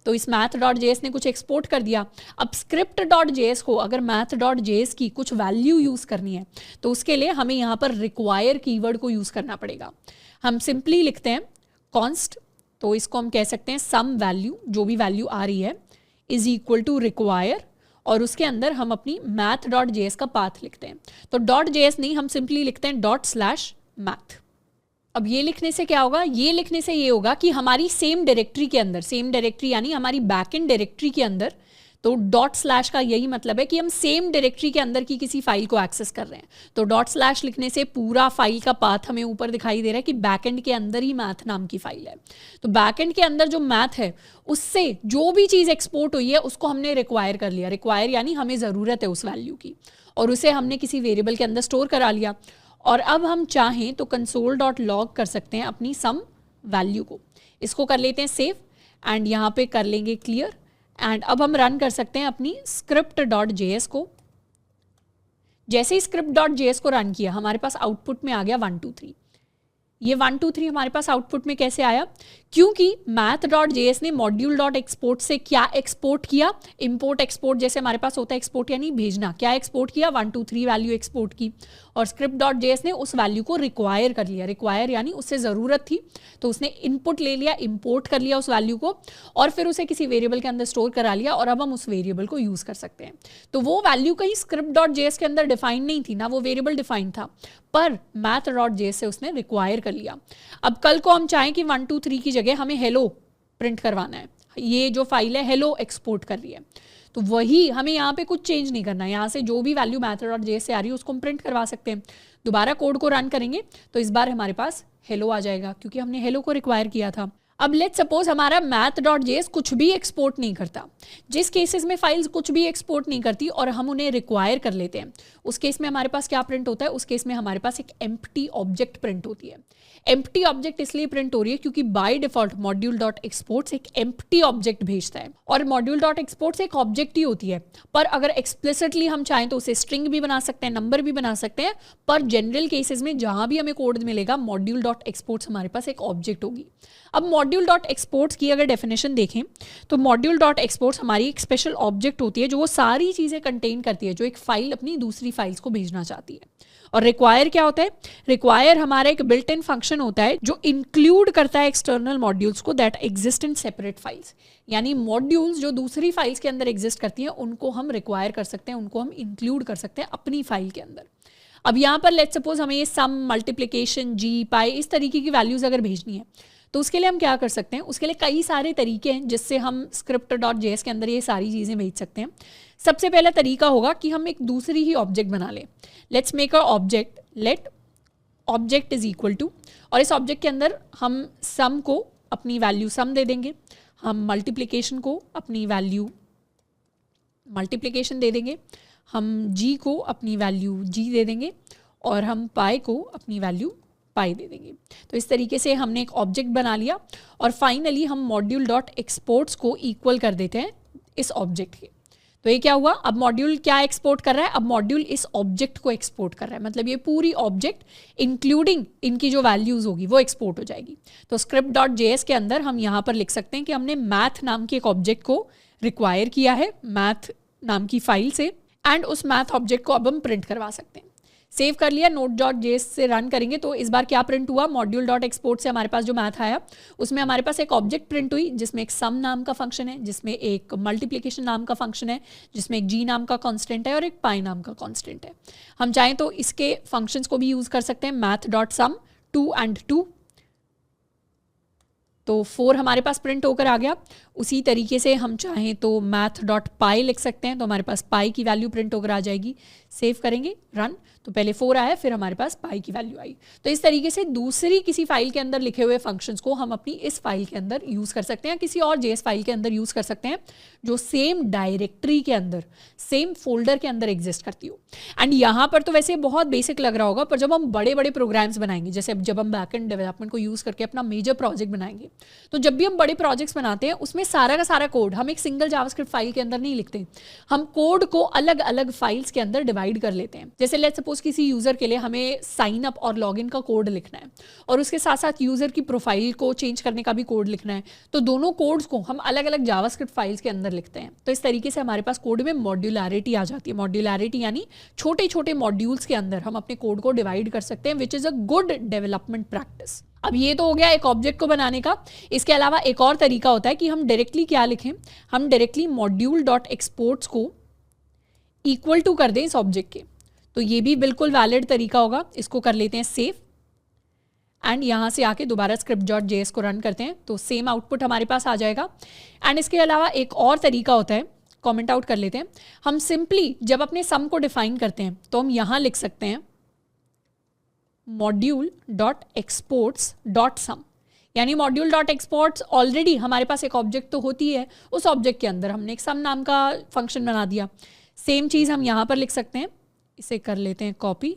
तो इस math.js ने कुछ एक्सपोर्ट कर दिया। अब script.js को अगर math.js की कुछ वैल्यू यूज़ करनी है तो उसके लिए हमें यहाँ पर रिक्वायर कीवर्ड को यूज़ करना पड़ेगा। हम सिंपली लिखते हैं कॉन्स्ट, तो इसको हम कह सकते हैं सम वैल्यू, जो भी वैल्यू आ रही है, इज इक्वल टू रिक्वायर, और उसके अंदर हम अपनी math.js का पाथ लिखते हैं। तो .js नहीं, हम सिंपली लिखते हैं ./math। अब ये लिखने से क्या होगा, ये लिखने से ये होगा कि हमारी सेम डायरेक्टरी के अंदर, सेम डायरेक्टरी यानी हमारी बैकएंड डायरेक्टरी के अंदर, तो ./ का यही मतलब है कि हम सेम डायरेक्टरी के अंदर की किसी फाइल को एक्सेस कर रहे हैं। तो ./ लिखने से पूरा फाइल का पाथ हमें ऊपर दिखाई दे रहा है कि बैकएंड के अंदर ही मैथ नाम की फाइल है। तो बैकएंड के अंदर जो मैथ है उससे जो भी चीज़ एक्सपोर्ट हुई है उसको हमने रिक्वायर कर लिया। रिक्वायर यानी हमें ज़रूरत है उस वैल्यू की, और उसे हमने किसी वेरिएबल के अंदर स्टोर करा लिया। और अब हम चाहें तो console.log कर सकते हैं अपनी सम वैल्यू को। इसको कर लेते हैं सेव एंड यहाँ पे कर लेंगे क्लियर, एंड अब हम रन कर सकते हैं अपनी script.js को। जैसे ही script.js को रन किया हमारे पास आउटपुट में आ गया 1 2 3। ये 1 2 3 हमारे पास आउटपुट में कैसे आया, क्योंकि math.js ने module.export से क्या एक्सपोर्ट किया, इंपोर्ट एक्सपोर्ट जैसे हमारे पास होता है, एक्सपोर्ट यानी भेजना, क्या एक्सपोर्ट किया, 1 2 3 वैल्यू एक्सपोर्ट की, और script.js ने उस वैल्यू को रिक्वायर कर लिया। रिक्वायर यानी उससे ज़रूरत थी तो उसने इनपुट ले लिया, इंपोर्ट कर लिया उस वैल्यू को, और फिर उसे किसी वेरिएबल के अंदर स्टोर करा लिया, और अब हम उस वेरिएबल को यूज़ कर सकते हैं। तो वो वैल्यू कहीं script.js के अंदर डिफाइन नहीं थी ना, वो वेरिएबल डिफाइन था, पर math.js से उसने रिक्वायर कर लिया। अब कल को हम चाहें कि 1 2 3 की जगह हमें हेलो प्रिंट करवाना है, ये जो फाइल है हेलो एक्सपोर्ट कर रही है, तो वही हमें यहाँ पे कुछ चेंज नहीं करना है। यहाँ से जो भी वैल्यू math.js से आ रही है उसको हम प्रिंट करवा सकते हैं। दोबारा कोड को रन करेंगे तो इस बार हमारे पास हेलो आ जाएगा, क्योंकि हमने हेलो को रिक्वायर किया था। अब लेट्स सपोज हमारा math.js कुछ भी एक्सपोर्ट नहीं करता। जिस केसेस में फाइल्स कुछ भी एक्सपोर्ट नहीं करती और हम उन्हें रिक्वायर कर लेते हैं, उस केस में हमारे पास क्या प्रिंट होता है, उस केस में हमारे पास एक एम्प्टी ऑब्जेक्ट प्रिंट होती है। एम्प्टी ऑब्जेक्ट इसलिए प्रिंट हो रही है क्योंकि बाय डिफॉल्ट module.exports एक एम्प्टी ऑब्जेक्ट भेजता है, और module.exports एक ऑब्जेक्ट ही होती है, पर अगर एक्सप्लिसिटली हम चाहें तो उसे स्ट्रिंग भी बना सकते हैं, नंबर भी बना सकते हैं, पर जनरल केसेस में जहां भी हमें कोड मिलेगा module.exports हमारे पास एक ऑब्जेक्ट होगी। अब module.exports की अगर डेफिनेशन देखें तो module.exports हमारी एक स्पेशल ऑब्जेक्ट होती है जो वो सारी चीज़ें कंटेन करती है जो एक फाइल अपनी दूसरी फाइल्स को भेजना चाहती है। और रिक्वायर क्या होता है, रिक्वायर हमारा एक बिल्ट इन फंक्शन होता है जो इंक्लूड करता है एक्सटर्नल मॉड्यूल्स को that exist in separate files, यानी मॉड्यूल्स जो दूसरी फाइल्स के अंदर एग्जिस्ट करती हैं उनको हम रिक्वायर कर सकते हैं, उनको हम इंक्लूड कर सकते हैं अपनी फाइल के अंदर। अब यहाँ पर लेट्स सपोज हमें ये सम, मल्टीप्लिकेशन, जी, पाई इस तरीके की वैल्यूज अगर भेजनी है तो उसके लिए हम क्या कर सकते हैं, उसके लिए कई सारे तरीके हैं जिससे हम script.js के अंदर ये सारी चीज़ें भेज सकते हैं। सबसे पहला तरीका होगा कि हम एक दूसरी ही ऑब्जेक्ट बना लें। Let's make a object, let object is equal to, और इस ऑब्जेक्ट के अंदर हम सम को अपनी वैल्यू सम दे देंगे, हम मल्टीप्लिकेशन को अपनी वैल्यू मल्टीप्लिकेशन दे देंगे, हम जी को अपनी वैल्यू जी दे देंगे, और हम पाई को अपनी वैल्यू पाई दे देंगे। तो इस तरीके से हमने एक ऑब्जेक्ट बना लिया और फाइनली हम मॉड्यूल डॉट एक्सपोर्ट्स को इक्वल कर देते हैं इस ऑब्जेक्ट के। तो ये क्या हुआ, अब मॉड्यूल क्या एक्सपोर्ट कर रहा है, अब मॉड्यूल इस ऑब्जेक्ट को एक्सपोर्ट कर रहा है, मतलब ये पूरी ऑब्जेक्ट इंक्लूडिंग इनकी जो वैल्यूज होगी वो एक्सपोर्ट हो जाएगी। तो स्क्रिप्ट डॉट जेएस के अंदर हम यहाँ पर लिख सकते हैं कि हमने मैथ नाम के एक ऑब्जेक्ट को रिक्वायर किया है मैथ नाम की फाइल से, एंड उस मैथ ऑब्जेक्ट को अब हम प्रिंट करवा सकते हैं। सेव कर लिया, नोट डॉट जेएस से रन करेंगे तो इस बार क्या प्रिंट हुआ, मॉड्यूल डॉट एक्सपोर्ट से हमारे पास जो मैथ आया उसमें हमारे पास एक ऑब्जेक्ट प्रिंट हुई जिसमें एक सम नाम का फंक्शन है, जिसमें एक मल्टीप्लिकेशन नाम का फंक्शन है, जिसमें एक जी नाम का कांस्टेंट है और एक पाई नाम का कांस्टेंट है। हम चाहें तो इसके फंक्शंस को भी यूज कर सकते हैं, मैथ डॉट सम 2 and 2, तो 4 हमारे पास प्रिंट होकर आ गया। उसी तरीके से हम चाहें तो मैथ डॉट पाई लिख सकते हैं, तो हमारे पास पाई की वैल्यू प्रिंट होकर आ जाएगी। सेव करेंगे, रन, तो पहले 4 आया, फिर हमारे पास पाई की वैल्यू आई। तो इस तरीके से दूसरी किसी फाइल के अंदर लिखे हुए फंक्शंस को हम अपनी इस फाइल के अंदर यूज कर सकते हैं, किसी और जेएस फाइल के अंदर यूज कर सकते हैं जो सेम डायरेक्टरी के अंदर, सेम फोल्डर के अंदर एग्जिस्ट करती हो। एंड यहाँ पर तो वैसे बहुत बेसिक लग रहा होगा, पर जब हम बड़े बड़े प्रोग्राम्स बनाएंगे, जैसे जब हम बैकएंड डेवलपमेंट को यूज करके अपना मेजर प्रोजेक्ट बनाएंगे, तो जब भी हम बड़े प्रोजेक्ट्स बनाते हैं उसमें सारा का सारा कोड हम एक सिंगल जावास्क्रिप्ट फाइल के अंदर नहीं लिखते, हम कोड को अलग अलग फाइल्स के अंदर डिवाइड कर लेते हैं। जैसे लेट्स सपोज किसी यूजर के लिए हमें साइन अप और लॉगिन का कोड लिखना है और उसके साथ साथ यूजर की प्रोफाइल को चेंज करने का भी कोड लिखना है, तो दोनों कोड्स को हम अलग अलग जावास्क्रिप्ट फाइल्स के अंदर लिखते हैं। तो इस तरीके से हमारे पास कोड में मॉड्यूलैरिटी आ जाती है। मॉड्यूलैरिटी यानी छोटे छोटे मॉड्यूल्स के अंदर हम अपने कोड को डिवाइड कर सकते हैं, which is a good development practice. अब ये तो हो गया एक ऑब्जेक्ट को बनाने का। इसके अलावा एक और तरीका होता है कि हम डायरेक्टली क्या लिखें, हम डायरेक्टली मॉड्यूल डॉट एक्सपोर्ट्स को इक्वल टू कर दें इस ऑब्जेक्ट के। तो ये भी बिल्कुल वैलिड तरीका होगा। इसको कर लेते हैं सेव, एंड यहाँ से आके दोबारा स्क्रिप्ट डॉट जेएस को रन करते हैं तो सेम आउटपुट हमारे पास आ जाएगा। एंड इसके अलावा एक और तरीका होता है, कमेंट आउट कर लेते हैं, हम सिंपली जब अपने सम को डिफाइन करते हैं तो हम यहाँ लिख सकते हैं मॉड्यूल डॉट एक्सपोर्ट्स डॉट सम, यानी मॉड्यूल डॉट एक्सपोर्ट्स ऑलरेडी हमारे पास एक ऑब्जेक्ट तो होती है, उस ऑब्जेक्ट के अंदर हमने एक सम नाम का फंक्शन बना दिया। सेम चीज़ हम यहाँ पर लिख सकते हैं, इसे कर लेते हैं कॉपी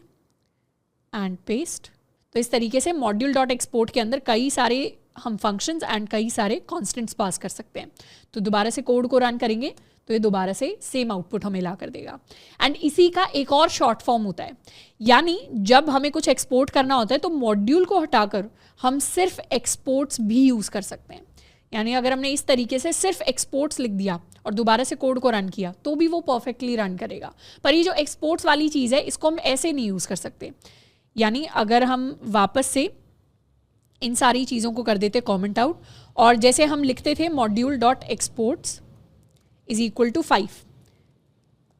एंड पेस्ट। तो इस तरीके से मॉड्यूल डॉट एक्सपोर्ट के अंदर कई सारे हम फंक्शंस एंड कई सारे कॉन्स्टेंट्स पास कर सकते हैं। तो दोबारा से कोड को रन करेंगे तो ये दोबारा से सेम आउटपुट हमें ला कर देगा। एंड इसी का एक और शॉर्ट फॉर्म होता है, यानी जब हमें कुछ एक्सपोर्ट करना होता है तो मॉड्यूल को हटाकर हम सिर्फ एक्सपोर्ट्स भी यूज़ कर सकते हैं। यानी अगर हमने इस तरीके से सिर्फ एक्सपोर्ट्स लिख दिया और दोबारा से कोड को रन किया तो भी वो परफेक्टली रन करेगा। पर ये जो एक्सपोर्ट्स वाली चीज़ है इसको हम ऐसे नहीं यूज़ कर सकते। यानी अगर हम वापस से इन सारी चीज़ों को कर देते कमेंट आउट, और जैसे हम लिखते थे module dot exports is equal to 5,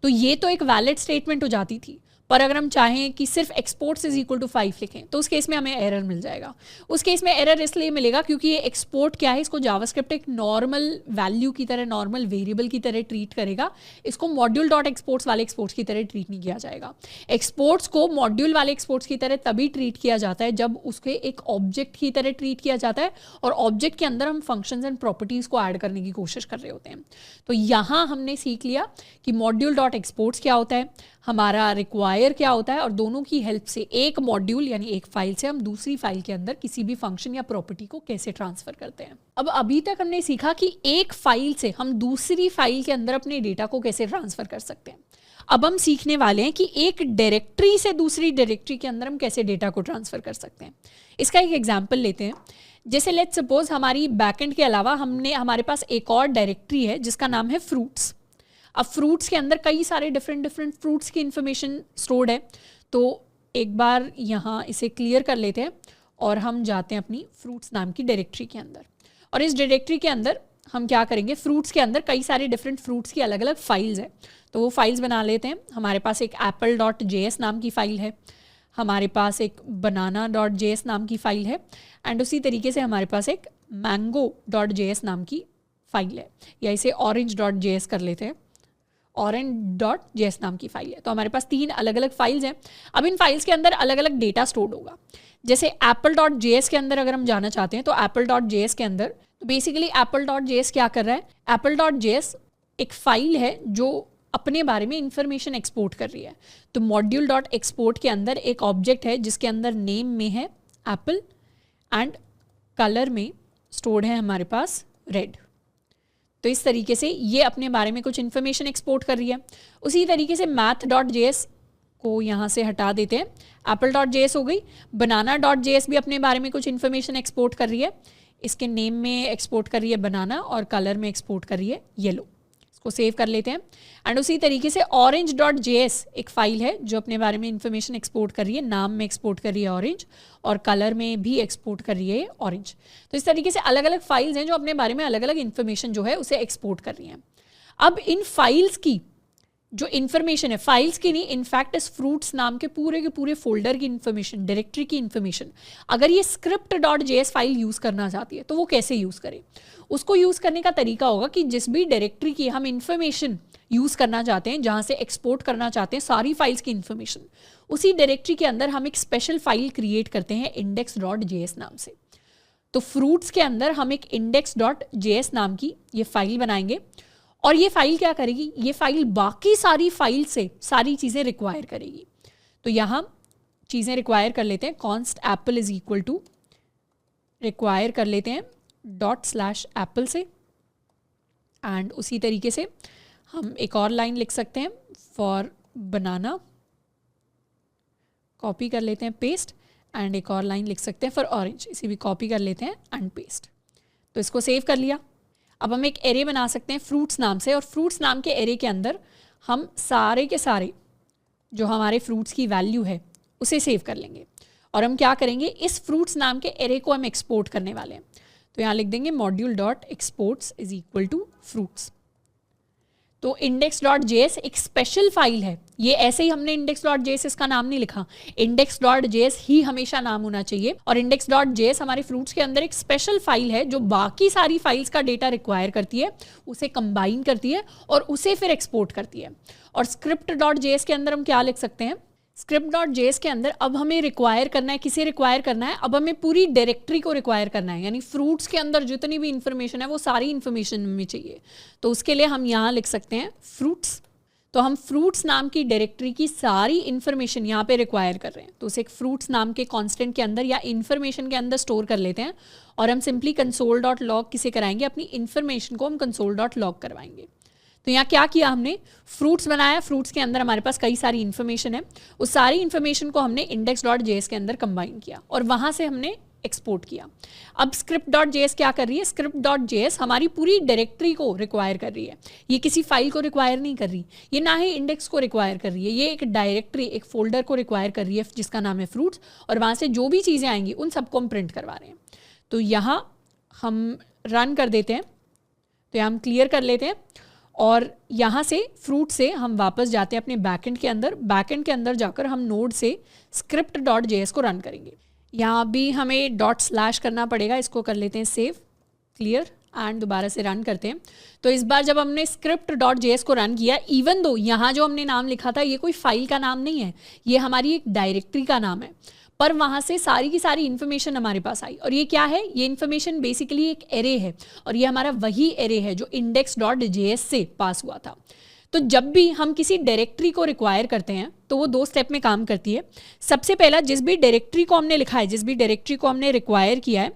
तो ये तो एक वैलिड स्टेटमेंट हो जाती थी। पर अगर हम चाहें कि सिर्फ एक्सपोर्ट्स इज इक्वल टू 5 लिखें तो उस केस में हमें एरर मिल जाएगा। उस केस में एरर इसलिए मिलेगा क्योंकि ये एक्सपोर्ट क्या है, इसको जावास्क्रिप्ट एक नॉर्मल वैल्यू की तरह, नॉर्मल वेरिएबल की तरह ट्रीट करेगा। इसको मॉड्यूल डॉट एक्सपोर्ट्स वाले एक्सपोर्ट्स की तरह ट्रीट नहीं किया जाएगा। एक्सपोर्ट्स को मॉड्यूल वाले एक्सपोर्ट्स की तरह तभी ट्रीट किया जाता है जब उसके एक ऑब्जेक्ट की तरह ट्रीट किया जाता है और ऑब्जेक्ट के अंदर हम फंक्शंस एंड प्रॉपर्टीज़ को ऐड करने की कोशिश कर रहे होते हैं। तो यहाँ हमने सीख लिया कि मॉड्यूल डॉट एक्सपोर्ट्स क्या होता है, हमारा रिक्वायर क्या होता है, और दोनों की हेल्प से एक मॉड्यूल यानी एक फाइल से हम दूसरी फाइल के अंदर किसी भी फंक्शन या प्रॉपर्टी को कैसे ट्रांसफर करते हैं। अब अभी तक हमने सीखा कि एक फाइल से हम दूसरी फाइल के अंदर अपने डेटा को कैसे ट्रांसफर कर सकते हैं। अब हम सीखने वाले हैं कि एक डायरेक्टरी से दूसरी डायरेक्टरी के अंदर हम कैसे डेटा को ट्रांसफर कर सकते हैं। इसका एक एग्जाम्पल लेते हैं। जैसे लेट्स सपोज हमारी बैकएंड के अलावा हमारे पास एक और डायरेक्टरी है जिसका नाम है फ्रूट्स। अब फ्रूट्स के अंदर कई सारे डिफरेंट फ्रूट्स की इन्फॉर्मेशन स्टोर्ड है। तो एक बार यहाँ इसे क्लियर कर लेते हैं और हम जाते हैं अपनी फ्रूट्स नाम की डायरेक्टरी के अंदर, और इस डायरेक्टरी के अंदर हम क्या करेंगे, फ्रूट्स के अंदर कई सारे डिफरेंट फ्रूट्स की अलग अलग फाइल्स है। तो वो फाइल्स बना लेते हैं। हमारे पास एक एप्पल डॉट जेएस नाम की फ़ाइल है, हमारे पास एक बनाना डॉट जेएस नाम की फ़ाइल है, एंड उसी तरीके से हमारे पास एक मैंगो डॉट जेएस नाम की फ़ाइल है, या इसे ऑरेंज डॉट जेएस कर लेते हैं, ऑरेंज डॉट जेएस नाम की फाइल है। तो हमारे पास 3 अलग अलग फाइल्स हैं। अब इन फाइल्स के अंदर अलग अलग डेटा स्टोर्ड होगा। जैसे एप्पल डॉट जेएस के अंदर अगर हम जाना चाहते हैं तो एप्पल डॉट जेएस के अंदर, तो बेसिकली एप्पल डॉट जेएस क्या कर रहा है, एप्पल डॉट जेएस एक फाइल है जो अपने बारे में इंफॉर्मेशन एक्सपोर्ट कर रही है। तो मॉड्यूल डॉट एक्सपोर्ट के अंदर एक ऑब्जेक्ट है जिसके अंदर नेम में है एप्पल एंड कलर में स्टोर्ड है हमारे पास रेड। तो इस तरीके से ये अपने बारे में कुछ इन्फॉर्मेशन एक्सपोर्ट कर रही है। उसी तरीके से math.js को यहाँ से हटा देते हैं, apple.js हो गई। banana.js भी अपने बारे में कुछ इन्फॉर्मेशन एक्सपोर्ट कर रही है, इसके नेम में एक्सपोर्ट कर रही है बनाना और कलर में एक्सपोर्ट कर रही है येलो। इसको सेव कर लेते हैं। एंड उसी तरीके से orange.js एक फाइल है जो अपने बारे में इंफॉर्मेशन एक्सपोर्ट कर रही है, नाम में एक्सपोर्ट कर रही है ऑरेंज और कलर में भी एक्सपोर्ट कर रही है ऑरेंज। तो इस तरीके से अलग अलग फाइल्स हैं जो अपने बारे में अलग अलग इंफॉर्मेशन जो है उसे एक्सपोर्ट कर रही हैं। अब इन फाइल्स की जो इन्फॉर्मेशन है, फाइल्स की नहीं, इनफैक्ट इस फ्रूट्स नाम के पूरे फोल्डर की इन्फॉर्मेशन, डायरेक्टरी की इन्फॉर्मेशन, अगर ये script.js फाइल यूज़ करना चाहती है तो वो कैसे यूज़ करे? उसको यूज़ करने का तरीका होगा कि जिस भी डायरेक्टरी की हम इन्फॉर्मेशन यूज़ करना चाहते हैं, जहाँ से एक्सपोर्ट करना चाहते हैं सारी फाइल्स की इन्फॉर्मेशन, उसी डायरेक्टरी के अंदर हम एक स्पेशल फाइल क्रिएट करते हैं index.js नाम से। तो फ्रूट्स के अंदर हम एक index.js नाम की ये फाइल बनाएंगे और ये फाइल क्या करेगी? ये फाइल बाकी सारी फाइल से सारी चीज़ें रिक्वायर करेगी। तो यहाँ चीज़ें रिक्वायर कर लेते हैं, const apple is equal to require कर लेते हैं ./apple से। एंड उसी तरीके से हम एक और लाइन लिख सकते हैं फॉर बनाना, कॉपी कर लेते हैं पेस्ट, एंड एक और लाइन लिख सकते हैं फॉर ऑरेंज, इसे भी कॉपी कर लेते हैं एंड पेस्ट। तो इसको सेव कर लिया। अब हम एक एरे बना सकते हैं फ्रूट्स नाम से और फ्रूट्स नाम के एरे के अंदर हम सारे के सारे जो हमारे फ्रूट्स की वैल्यू है उसे सेव कर लेंगे। और हम क्या करेंगे, इस फ्रूट्स नाम के एरे को हम एक्सपोर्ट करने वाले हैं। तो यहाँ लिख देंगे module.exports is equal to fruits. तो index.js एक स्पेशल फाइल है, ये ऐसे ही हमने index.js इसका नाम नहीं लिखा, index.js ही हमेशा नाम होना चाहिए। और index.js हमारे फ्रूट्स के अंदर एक स्पेशल फाइल है जो बाकी सारी फाइल्स का डेटा रिक्वायर करती है, उसे कंबाइन करती है और उसे फिर एक्सपोर्ट करती है। और script.js के अंदर हम क्या लिख सकते हैं, script.js के अंदर अब हमें रिक्वायर करना है, किसे रिक्वायर करना है, अब हमें पूरी डायरेक्टरी को रिक्वायर करना है, यानी फ्रूट्स के अंदर जितनी भी इंफॉर्मेशन है वो सारी इंफॉर्मेशन हमें चाहिए। तो उसके लिए हम यहाँ लिख सकते हैं फ्रूट्स। तो हम फ्रूट्स नाम की डायरेक्टरी की सारी इंफॉर्मेशन यहाँ पे रिक्वायर कर रहे हैं, तो उसे एक फ्रूट्स नाम के कांस्टेंट के अंदर या इंफॉर्मेशन के अंदर स्टोर कर लेते हैं और हम सिंपली console.log किसे कराएंगे, अपनी इंफॉर्मेशन को हम console.log करवाएंगे। तो यहाँ क्या किया हमने, फ्रूट्स बनाया, फ्रूट्स के अंदर हमारे पास कई सारी इन्फॉर्मेशन है, उस सारी इन्फॉर्मेशन को हमने index.js के अंदर कंबाइन किया और वहाँ से हमने एक्सपोर्ट किया। अब script.js क्या कर रही है, script.js हमारी पूरी डायरेक्टरी को रिक्वायर कर रही है, ये किसी फाइल को रिक्वायर नहीं कर रही, ये ना ही इंडेक्स को रिक्वायर कर रही है, ये एक डायरेक्टरी, एक फोल्डर को रिक्वायर कर रही है जिसका नाम है फ्रूट्स, और वहाँ से जो भी चीज़ें आएंगी उन सबको हम प्रिंट करवा रहे हैं। तो यहाँ हम रन कर देते हैं, तो यहाँ हम क्लियर कर लेते हैं और यहाँ से फ्रूट से हम वापस जाते हैं अपने बैकएंड के अंदर। बैकएंड के अंदर जाकर हम नोड से script.js को रन करेंगे। यहाँ भी हमें ./ करना पड़ेगा, इसको कर लेते हैं सेव, क्लियर एंड दोबारा से रन करते हैं। तो इस बार जब हमने script.js को रन किया, इवन दो यहाँ जो हमने नाम लिखा था ये कोई फाइल का नाम नहीं है, ये हमारी एक डायरेक्टरी का नाम है, पर वहाँ से सारी की सारी इन्फॉर्मेशन हमारे पास आई। और ये क्या है, ये इन्फॉर्मेशन बेसिकली एक एरे है और ये हमारा वही एरे है जो index.js से पास हुआ था। तो जब भी हम किसी डायरेक्टरी को रिक्वायर करते हैं तो वो 2 स्टेप में काम करती है। सबसे पहला, जिस भी डायरेक्टरी को हमने लिखा है, जिस भी डायरेक्टरी को हमने रिक्वायर किया है,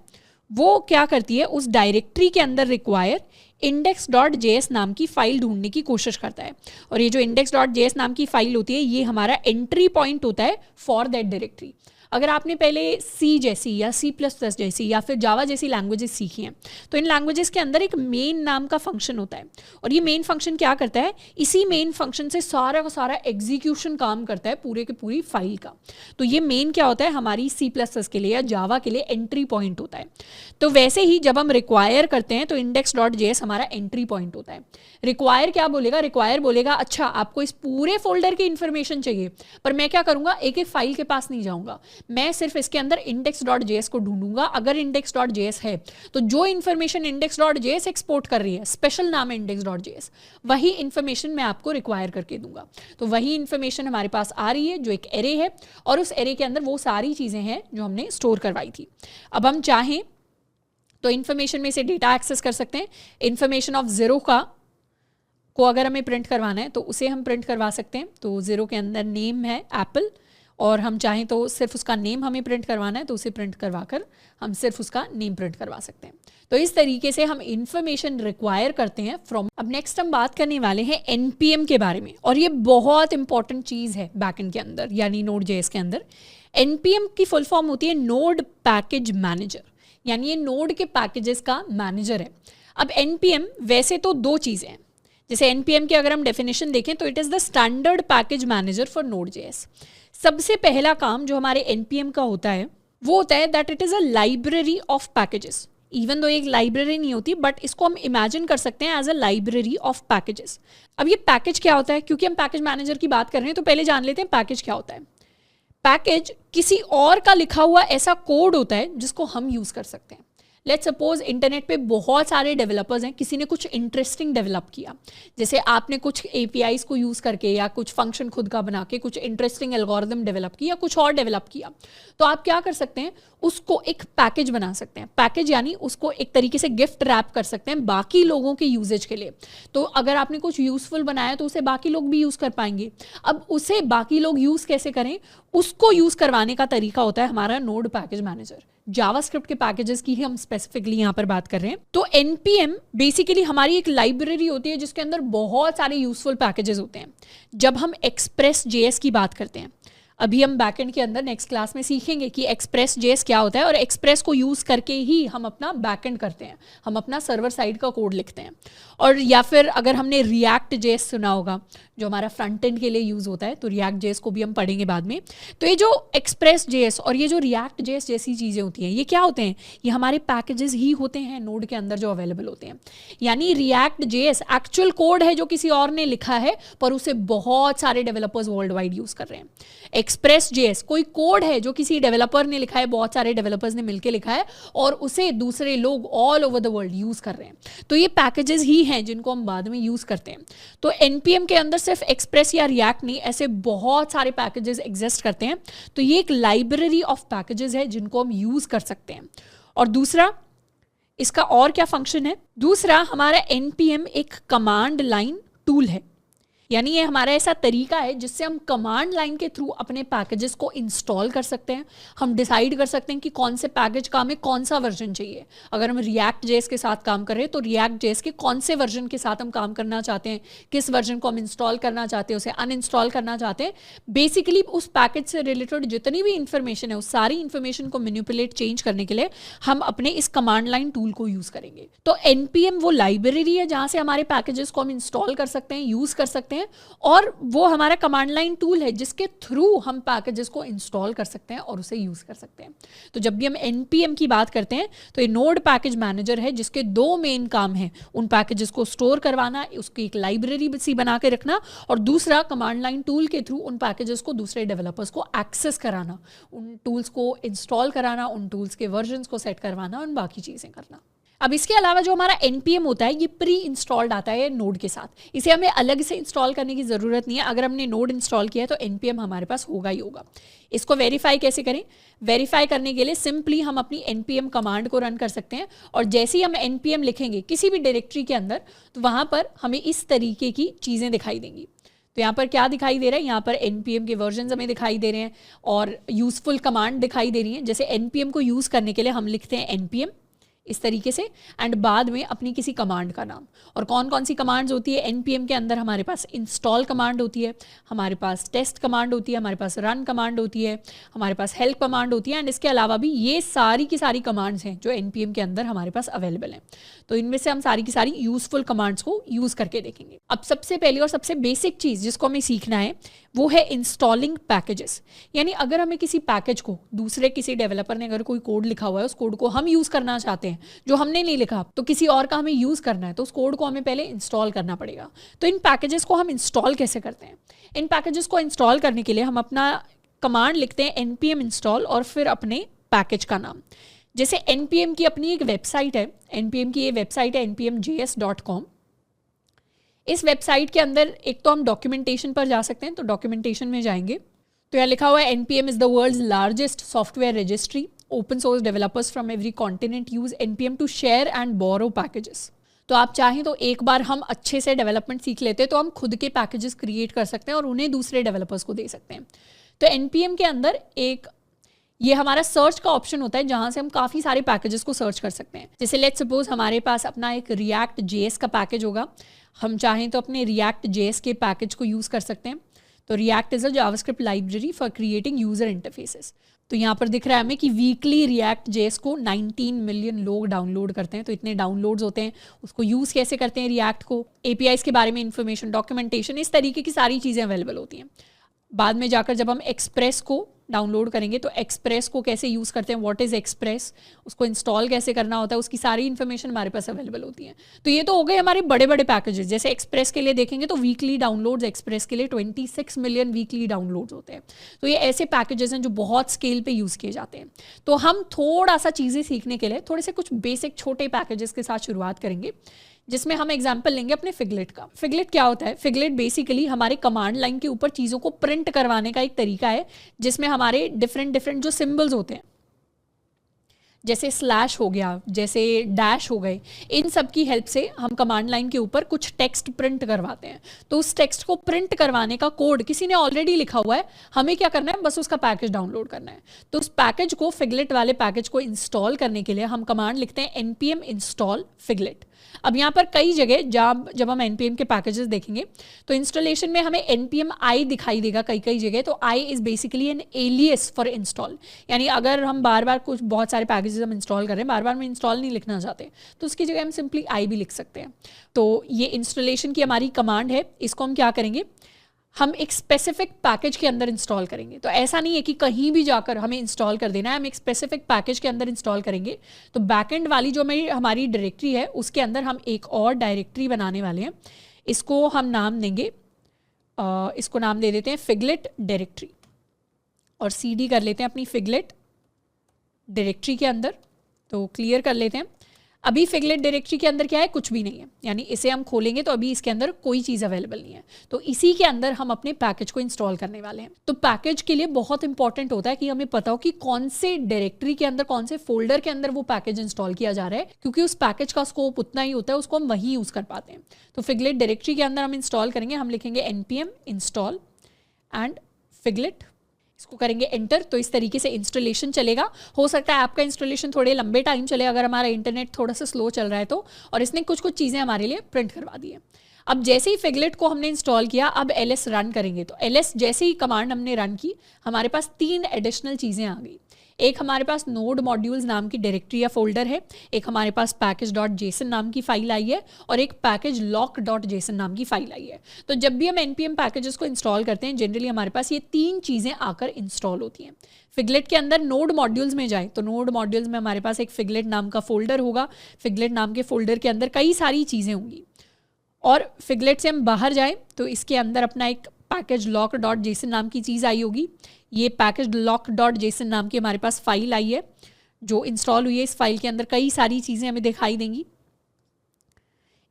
वो क्या करती है, उस डायरेक्टरी के अंदर रिक्वायर index.js नाम की फाइल ढूंढने की कोशिश करता है। और ये जो index.js नाम की फाइल होती है ये हमारा एंट्री पॉइंट होता है फॉर दैट डायरेक्टरी। अगर आपने पहले C जैसी या C++ जैसी या फिर जावा जैसी लैंग्वेजेस सीखी हैं तो इन लैंग्वेजेस के अंदर एक मेन नाम का फंक्शन होता है और ये मेन फंक्शन क्या करता है, इसी मेन फंक्शन से सारा का सारा एग्जीक्यूशन काम करता है पूरे के पूरी फाइल का। तो ये मेन क्या होता है, हमारी C++ के लिए या जावा के लिए एंट्री पॉइंट होता है। तो वैसे ही जब हम रिक्वायर करते हैं तो index.js हमारा एंट्री पॉइंट होता है। रिक्वायर क्या बोलेगा, रिक्वायर बोलेगा अच्छा आपको इस पूरे फोल्डर की इंफॉर्मेशन चाहिए, पर मैं क्या करूंगा, एक एक फाइल के पास नहीं जाऊंगा, मैं सिर्फ इसके अंदर index.js को ढूंढूंगा। अगर index.js है तो जो इंफॉर्मेशन index.js एक्सपोर्ट कर रही है, स्पेशल नाम है index.js, वही इंफॉर्मेशन मैं आपको रिक्वायर करके दूंगा। तो वही इंफॉर्मेशन हमारे पास आ रही है जो एक एरे है और उस एरे के अंदर वो सारी चीजें हैं जो हमने स्टोर करवाई थी। अब हम चाहें तो इंफॉर्मेशन में से डेटा एक्सेस कर सकते हैं। इंफॉर्मेशन ऑफ 0 को अगर हमें प्रिंट करवाना है तो उसे हम प्रिंट करवा सकते हैं। तो 0 के अंदर नेम है एप्पल और हम चाहें तो सिर्फ उसका नेम हमें प्रिंट करवाना है तो उसे प्रिंट करवा कर हम सिर्फ उसका नेम प्रिंट करवा सकते हैं। तो इस तरीके से हम इंफॉर्मेशन रिक्वायर करते हैं फ्रॉम। अब नेक्स्ट हम बात करने वाले हैं एनपीएम के बारे में, और ये बहुत इंपॉर्टेंट चीज़ है बैकएंड के अंदर यानी नोड.जेएस के अंदर। एनपीएम की फुल फॉर्म होती है नोड पैकेज मैनेजर, यानी ये नोड के पैकेजेस का मैनेजर है। अब एनपीएम वैसे तो दो चीज़ें हैं, जैसे एनपीएम की अगर हम डेफिनेशन देखें तो it is the standard package manager for Node JS. सबसे पहला काम जो हमारे एनपीएम का होता है वो होता है that it is a library of packages. Even though एक लाइब्रेरी नहीं होती, बट इसको हम इमेजिन कर सकते हैं as a library of packages. अब ये पैकेज क्या होता है, क्योंकि हम पैकेज मैनेजर की बात कर रहे हैं तो पहले जान लेते हैं पैकेज क्या होता है। पैकेज किसी और का लिखा हुआ ऐसा कोड होता है जिसको हम यूज़ कर सकते हैं। लेट्स सपोज इंटरनेट पे बहुत सारे डेवलपर्स हैं, किसी ने कुछ इंटरेस्टिंग डेवलप किया, जैसे आपने कुछ एपीआईज को यूज़ करके या कुछ फंक्शन खुद का बना के कुछ इंटरेस्टिंग एल्गोरिदम डेवलप किया, कुछ और डेवलप किया, तो आप क्या कर सकते हैं, उसको एक पैकेज बना सकते हैं। पैकेज यानी उसको एक तरीके से गिफ्ट रैप कर सकते हैं बाकी लोगों के यूजेज के लिए। तो अगर आपने कुछ यूजफुल बनाया तो उसे बाकी लोग भी यूज़ कर पाएंगे। अब उसे बाकी लोग यूज़ कैसे करें, उसको यूज़ करवाने का तरीका होता है हमारा नोड पैकेज मैनेजर। जावास्क्रिप्ट के पैकेजेस की ही हम स्पेसिफिकली यहाँ पर बात कर रहे हैं। तो एनपीएम बेसिकली हमारी एक लाइब्रेरी होती है जिसके अंदर बहुत सारे यूजफुल पैकेजेस होते हैं। जब हम एक्सप्रेस.जेएस की बात करते हैं, अभी हम बैकएंड के अंदर नेक्स्ट क्लास में सीखेंगे कि एक्सप्रेस.जेएस क्या होता है, और एक्सप्रेस को यूज़ करके ही हम अपना बैकएंड करते हैं, हम अपना सर्वर साइड का कोड लिखते हैं। और या फिर अगर हमने रिएक्ट.जेएस सुना होगा जो हमारा फ्रंट एंड के लिए यूज़ होता है, तो रिएक्ट.जेएस को भी हम पढ़ेंगे बाद में। तो ये जो एक्सप्रेस.जेएस और ये जो रिएक्ट.जेएस जैसी चीज़ें होती हैं, ये क्या होते हैं, ये हमारे पैकेजेस ही होते हैं नोड के अंदर जो अवेलेबल होते हैं। यानी रिएक्ट.जेएस एक्चुअल कोड है जो किसी और ने लिखा है, पर उसे बहुत सारे डेवलपर्स वर्ल्ड वाइड यूज़ कर रहे हैं। एक्सप्रेस.जेएस कोई कोड है जो किसी डेवलपर ने लिखा है, बहुत सारे डेवलपर्स ने मिलकर लिखा है, और उसे दूसरे लोग all over the world use कर रहे हैं। तो ये पैकेजेस ही हैं जिनको हम बाद में यूज़ करते हैं। तो एनपीएम के अंदर सिर्फ एक्सप्रेस या रिएक्ट नहीं, ऐसे बहुत सारे पैकेजेस एग्जिस्ट करते हैं। तो ये एक लाइब्रेरी ऑफ पैकेजेस है जिनको हम यूज़ कर सकते हैं। और दूसरा, इसका और क्या फंक्शन है, दूसरा हमारा एनपीएम एक कमांड लाइन टूल है। यानी ये हमारा ऐसा तरीका है जिससे हम कमांड लाइन के थ्रू अपने पैकेजेस को इंस्टॉल कर सकते हैं। हम डिसाइड कर सकते हैं कि कौन से पैकेज का हमें कौन सा वर्जन चाहिए। अगर हम रिएक्ट.जेएस के साथ काम कर रहे हैं तो रिएक्ट.जेएस के कौन से वर्जन के साथ हम काम करना चाहते हैं, किस वर्जन को हम इंस्टॉल करना चाहते हैं, उसे अनइंस्टॉल करना चाहते हैं। बेसिकली उस पैकेज से रिलेटेड जितनी भी इंफॉर्मेशन है, उस सारी इंफॉर्मेशन को मैनिपुलेट चेंज करने के लिए हम अपने इस कमांड लाइन टूल को यूज़ करेंगे। तो एनपीएम वो लाइब्रेरी है जहाँ से हमारे पैकेजेस को हम इंस्टॉल कर सकते हैं, यूज़ कर सकते हैं, और वो हमारा कमांड लाइन टूल है जिसके थ्रू हम पैकेजेस को इंस्टॉल कर सकते हैं और उसे यूज़ कर सकते हैं। तो जब भी हम एनपीएम की बात करते हैं तो ये नोड पैकेज मैनेजर है जिसके दो मेन काम हैं, उन पैकेजेस को स्टोर करवाना, उसकी एक लाइब्रेरी सी बना के रखना, और दूसरा कमांड लाइन टूल के थ्रू उन पैकेजेस को दूसरे डेवलपर्स को एक्सेस कराना, उन टूल्स को इंस्टॉल कराना, उन टूल्स के वर्जन्स को सेट करवाना, उन बाकी चीज़ें करना। अब इसके अलावा जो हमारा एनपीएम होता है ये प्री इंस्टॉल्ड आता है नोड के साथ, इसे हमें अलग से इंस्टॉल करने की ज़रूरत नहीं है। अगर हमने नोड इंस्टॉल किया है तो एनपीएम हमारे पास होगा ही होगा। इसको वेरीफाई कैसे करें, वेरीफाई करने के लिए सिंपली हम अपनी एनपीएम कमांड को रन कर सकते हैं, और जैसे ही हम एनपीएम लिखेंगे किसी भी डायरेक्टरी के अंदर तो वहाँ पर हमें इस तरीके की चीज़ें दिखाई देंगी। तो यहाँ पर क्या दिखाई दे रहा है, यहाँ पर एनपीएम के वर्जन हमें दिखाई दे रहे हैं और यूज़फुल कमांड दिखाई दे रही है। जैसे एनपीएम को यूज़ करने के लिए हम लिखते हैं एनपीएम इस तरीके से, एंड बाद में अपनी किसी कमांड का नाम। और कौन कौन सी कमांड्स होती है एनपीएम के अंदर, हमारे पास इंस्टॉल कमांड होती है, हमारे पास टेस्ट कमांड होती है, हमारे पास रन कमांड होती है, हमारे पास हेल्प कमांड होती है, एंड इसके अलावा भी ये सारी की सारी कमांड्स हैं जो एनपीएम के अंदर हमारे पास अवेलेबल हैं। तो इनमें से हम सारी की सारी यूजफुल कमांड्स को यूज़ करके देखेंगे। अब सबसे पहली और सबसे बेसिक चीज़ जिसको हमें सीखना है वो है इंस्टॉलिंग पैकेजेस। यानी अगर हमें किसी पैकेज को, दूसरे किसी डेवलपर ने अगर कोई कोड लिखा हुआ है, उस कोड को हम यूज़ करना चाहते हैं जो हमने नहीं लिखा, तो किसी और का हमें यूज़ करना है, तो उस कोड को हमें पहले इंस्टॉल करना पड़ेगा। तो इन पैकेजेस को हम इंस्टॉल कैसे करते हैं, इन पैकेजेस को इंस्टॉल करने के लिए हम अपना कमांड लिखते हैं npm install और फिर अपने पैकेज का नाम। जैसे npm की अपनी एक वेबसाइट है, npm की ये वेबसाइट है npmjs.com। इस वेबसाइट के अंदर एक तो हम डॉक्यूमेंटेशन पर जा सकते हैं, तो डॉक्यूमेंटेशन में जाएंगे तो यहाँ लिखा हुआ है npm is the world's largest software registry, open source developers from every continent use npm to share and borrow packages. तो आप चाहें तो एक बार हम अच्छे से डेवलपमेंट सीख लेते हैं तो हम खुद के पैकेजेस क्रिएट कर सकते हैं और उन्हें दूसरे डेवलपर्स को दे सकते हैं। तो npm के अंदर एक ये हमारा सर्च का ऑप्शन होता है जहां से हम काफ़ी सारे पैकेजेस को सर्च कर सकते हैं। जैसे लेट्स सपोज हमारे पास अपना एक रिएक्ट जेएस का पैकेज होगा, हम चाहें तो अपने रिएक्ट जेएस के पैकेज को यूज़ कर सकते हैं। तो react is a JavaScript library for creating user interfaces. तो यहाँ पर दिख रहा है हमें कि वीकली रिएक्ट जेएस को 19 मिलियन लोग डाउनलोड करते हैं। तो इतने डाउनलोड्स होते हैं, उसको यूज़ कैसे करते हैं रिएक्ट को, एपीआईज़ के बारे में इन्फॉर्मेशन, डॉक्यूमेंटेशन, इस तरीके की सारी चीज़ें अवेलेबल होती हैं। बाद में जाकर जब हम एक्सप्रेस को डाउनलोड करेंगे तो एक्सप्रेस को कैसे यूज़ करते हैं, व्हाट इज़ एक्सप्रेस, उसको इंस्टॉल कैसे करना होता है, उसकी सारी इन्फॉर्मेशन हमारे पास अवेलेबल होती है। तो ये तो हो गए हमारे बड़े बड़े पैकेजेस। जैसे एक्सप्रेस के लिए देखेंगे तो वीकली डाउनलोड्स एक्सप्रेस के लिए 26 मिलियन वीकली डाउनलोड्स होते हैं। तो ये ऐसे पैकेजेस हैं जो बहुत स्केल पे यूज़ किए जाते हैं। तो हम थोड़ा सा चीज़ें सीखने के लिए थोड़े से कुछ बेसिक छोटे पैकेजेस के साथ शुरुआत करेंगे, जिसमें हम एग्जाम्पल लेंगे अपने फिगलेट का। फिगलेट क्या होता है? फिगलेट बेसिकली हमारे कमांड लाइन के ऊपर चीज़ों को प्रिंट करवाने का एक तरीका है, जिसमें हमारे डिफरेंट जो सिंबल्स होते हैं, जैसे स्लैश हो गया, जैसे डैश हो गए, इन सब की हेल्प से हम कमांड लाइन के ऊपर कुछ टेक्स्ट प्रिंट करवाते हैं। तो उस टेक्स्ट को प्रिंट करवाने का कोड किसी ने ऑलरेडी लिखा हुआ है, हमें क्या करना है, बस उसका पैकेज डाउनलोड करना है। तो उस पैकेज को, फिगलेट वाले पैकेज को इंस्टॉल करने के लिए हम कमांड लिखते हैं npm install figlet। अब यहाँ पर कई जगह जब हम npm के पैकेजेस देखेंगे तो इंस्टॉलेशन में हमें npm i दिखाई देगा कई जगह। तो i is basically an alias for install, यानी अगर हम बार बार कुछ बहुत सारे पैकेजेस हम इंस्टॉल कर रहे हैं, बार बार में इंस्टॉल नहीं लिखना चाहते, तो उसकी जगह हम सिंपली i भी लिख सकते हैं। तो ये इंस्टॉलेशन की हमारी कमांड है, इसको हम क्या करेंगे, हम एक स्पेसिफिक पैकेज के अंदर इंस्टॉल करेंगे। तो ऐसा नहीं है कि कहीं भी जाकर हमें इंस्टॉल कर देना है, हम एक स्पेसिफिक पैकेज के अंदर इंस्टॉल करेंगे। तो बैकएंड वाली जो हमारी डायरेक्टरी है उसके अंदर हम एक और डायरेक्टरी बनाने वाले हैं। इसको हम नाम देंगे, इसको नाम दे देते हैं फिगलेट डायरेक्टरी, और cd कर लेते हैं अपनी फिगलेट डायरेक्टरी के अंदर। तो क्लियर कर लेते हैं। अभी फिगलेट डायरेक्टरी के अंदर क्या है, कुछ भी नहीं है, यानी इसे हम खोलेंगे तो अभी इसके अंदर कोई चीज़ अवेलेबल नहीं है। तो इसी के अंदर हम अपने पैकेज को इंस्टॉल करने वाले हैं। तो पैकेज के लिए बहुत इंपॉर्टेंट होता है कि हमें पता हो कि कौन से डायरेक्टरी के अंदर, कौन से फोल्डर के अंदर वो पैकेज इंस्टॉल किया जा रहा है, क्योंकि उस पैकेज का स्कोप उतना ही होता है, उसको हम वहीं यूज़ कर पाते हैं। तो फिगलेट डायरेक्टरी के अंदर हम इंस्टॉल करेंगे, हम लिखेंगे npm install एंड फिगलेट, इसको करेंगे एंटर। तो इस तरीके से इंस्टॉलेशन चलेगा। हो सकता है आपका इंस्टॉलेशन थोड़े लंबे टाइम चले अगर हमारा इंटरनेट थोड़ा सा स्लो चल रहा है तो, और इसने कुछ चीज़ें हमारे लिए प्रिंट करवा दी है। अब जैसे ही फिगलेट को हमने इंस्टॉल किया, अब ls रन करेंगे। तो ls जैसे ही कमांड हमने रन की, हमारे पास 3 एडिशनल चीज़ें आ गई। एक हमारे पास नोड मॉड्यूल्स नाम की डायरेक्टरी या फोल्डर है, एक हमारे पास package.json नाम की फाइल आई है, और एक package.lock.json नाम की फाइल आई है। तो जब भी हम npm पैकेजेस को इंस्टॉल करते हैं, जनरली हमारे पास ये 3 चीज़ें आकर इंस्टॉल होती हैं। फिगलेट के अंदर नोड मॉड्यूल्स में जाए तो नोड मॉड्यूल्स में हमारे पास एक फिगलेट नाम का फोल्डर होगा। फिगलेट नाम के फोल्डर के अंदर कई सारी चीज़ें होंगी। और फिगलेट से हम बाहर जाएँ तो इसके अंदर अपना एक package.lock.json नाम की चीज़ आई होगी। ये package.lock.json नाम की हमारे पास फाइल आई है जो इंस्टॉल हुई है। इस फाइल के अंदर कई सारी चीज़ें हमें दिखाई देंगी।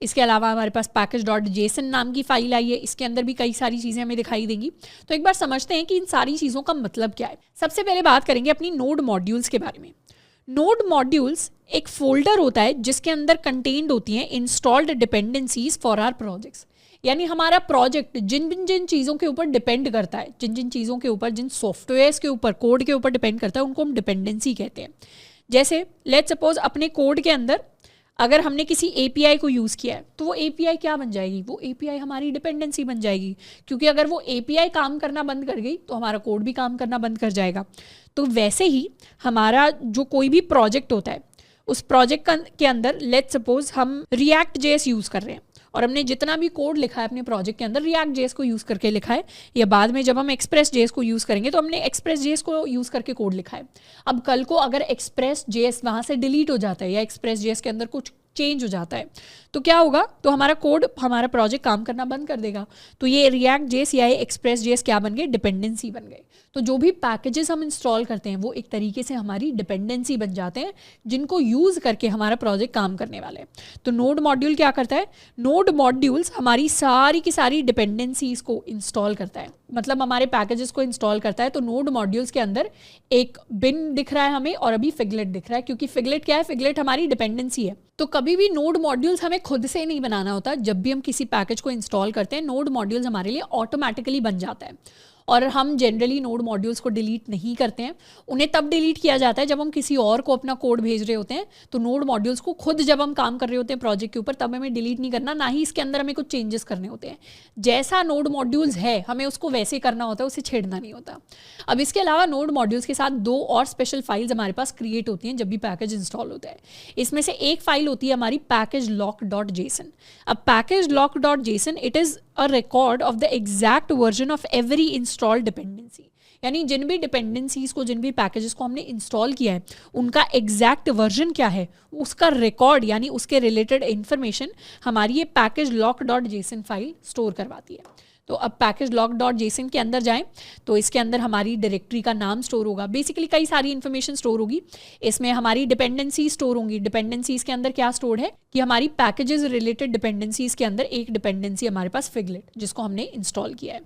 इसके अलावा हमारे पास package.json नाम की फाइल आई है, इसके अंदर भी कई सारी चीज़ें हमें दिखाई देंगी। तो एक बार समझते हैं कि इन सारी चीज़ों का मतलब क्या है। सबसे पहले बात करेंगे अपनी नोड मॉड्यूल्स के बारे में। नोड मॉड्यूल्स एक फोल्डर होता है जिसके अंदर कंटेन्ड होती हैं installed dependencies for our projects, यानी हमारा प्रोजेक्ट जिन चीज़ों के ऊपर डिपेंड करता है, जिन चीज़ों के ऊपर, जिन सॉफ्टवेयर्स के ऊपर, कोड के ऊपर डिपेंड करता है, उनको हम डिपेंडेंसी कहते हैं। जैसे लेट्स सपोज अपने कोड के अंदर अगर हमने किसी API को यूज़ किया है तो वो API क्या बन जाएगी, वो API हमारी डिपेंडेंसी बन जाएगी, क्योंकि अगर वो API काम करना बंद कर गई तो हमारा कोड भी काम करना बंद कर जाएगा। तो वैसे ही हमारा जो कोई भी प्रोजेक्ट होता है, उस प्रोजेक्ट के अंदर लेट्स सपोज हम React.js यूज़ कर रहे हैं और हमने जितना भी कोड लिखा है अपने प्रोजेक्ट के अंदर React.js को यूज़ करके लिखा है, या बाद में जब हम Express.js को यूज़ करेंगे तो हमने Express.js को यूज़ करके कोड लिखा है। अब कल को अगर Express.js वहाँ से डिलीट हो जाता है या Express.js के अंदर कुछ चेंज हो जाता है तो क्या होगा, तो हमारा कोड, हमारा प्रोजेक्ट काम करना बंद कर देगा। तो ये React.js या Express.js क्या बन गए, डिपेंडेंसी बन गए। तो जो भी पैकेजेस हम इंस्टॉल करते हैं वो एक तरीके से हमारी डिपेंडेंसी बन जाते हैं, जिनको यूज़ करके हमारा प्रोजेक्ट काम करने वाला है। तो नोड मॉड्यूल क्या करता है, नोड मॉड्यूल्स हमारी सारी की सारी डिपेंडेंसीज को इंस्टॉल करता है, मतलब हमारे पैकेजेस को इंस्टॉल करता है। तो नोड मॉड्यूल्स के अंदर एक बिन दिख रहा है हमें, और अभी फिगलेट दिख रहा है, क्योंकि फिगलेट क्या है, फिगलेट हमारी डिपेंडेंसी है। तो कभी भी नोड मॉड्यूल्स हमें खुद से नहीं बनाना होता। जब भी हम किसी पैकेज को इंस्टॉल करते हैं, नोड मॉड्यूल्स हमारे लिए ऑटोमेटिकली बन जाता है। और हम जनरली नोड मॉड्यूल्स को डिलीट नहीं करते हैं। उन्हें तब डिलीट किया जाता है जब हम किसी और को अपना कोड भेज रहे होते हैं। तो नोड मॉड्यूल्स को खुद जब हम काम कर रहे होते हैं प्रोजेक्ट के ऊपर, तब हमें डिलीट नहीं करना, ना ही इसके अंदर हमें कुछ चेंजेस करने होते हैं। जैसा नोड मॉड्यूल्स है हमें उसको वैसे करना होता है, उसे छेड़ना नहीं होता। अब इसके अलावा नोड मॉड्यूल्स के साथ 2 और स्पेशल फाइल्स हमारे पास क्रिएट होती हैं जब भी पैकेज इंस्टॉल होता है। इसमें से एक फाइल होती है हमारी package-lock.json। अब package-lock.json it is a record of the exact version of every installed dependency। यानी जिन भी डिपेंडेंसीज को, जिन भी पैकेजेस को हमने इंस्टॉल किया है, उनका एग्जैक्ट वर्जन क्या है, उसका रिकॉर्ड यानी उसके रिलेटेड इंफॉर्मेशन हमारी ये package-lock.json फाइल स्टोर करवाती है। तो अब package-lock.json के अंदर जाएं तो इसके अंदर हमारी डायरेक्टरी का नाम स्टोर होगा। बेसिकली कई सारी इन्फॉर्मेशन स्टोर होगी। इसमें हमारी डिपेंडेंसी स्टोर होंगी। डिपेंडेंसीज के अंदर क्या स्टोर है कि हमारी पैकेजेस रिलेटेड डिपेंडेंसीज के अंदर एक डिपेंडेंसी हमारे पास फिगलेट, जिसको हमने इंस्टॉल किया है।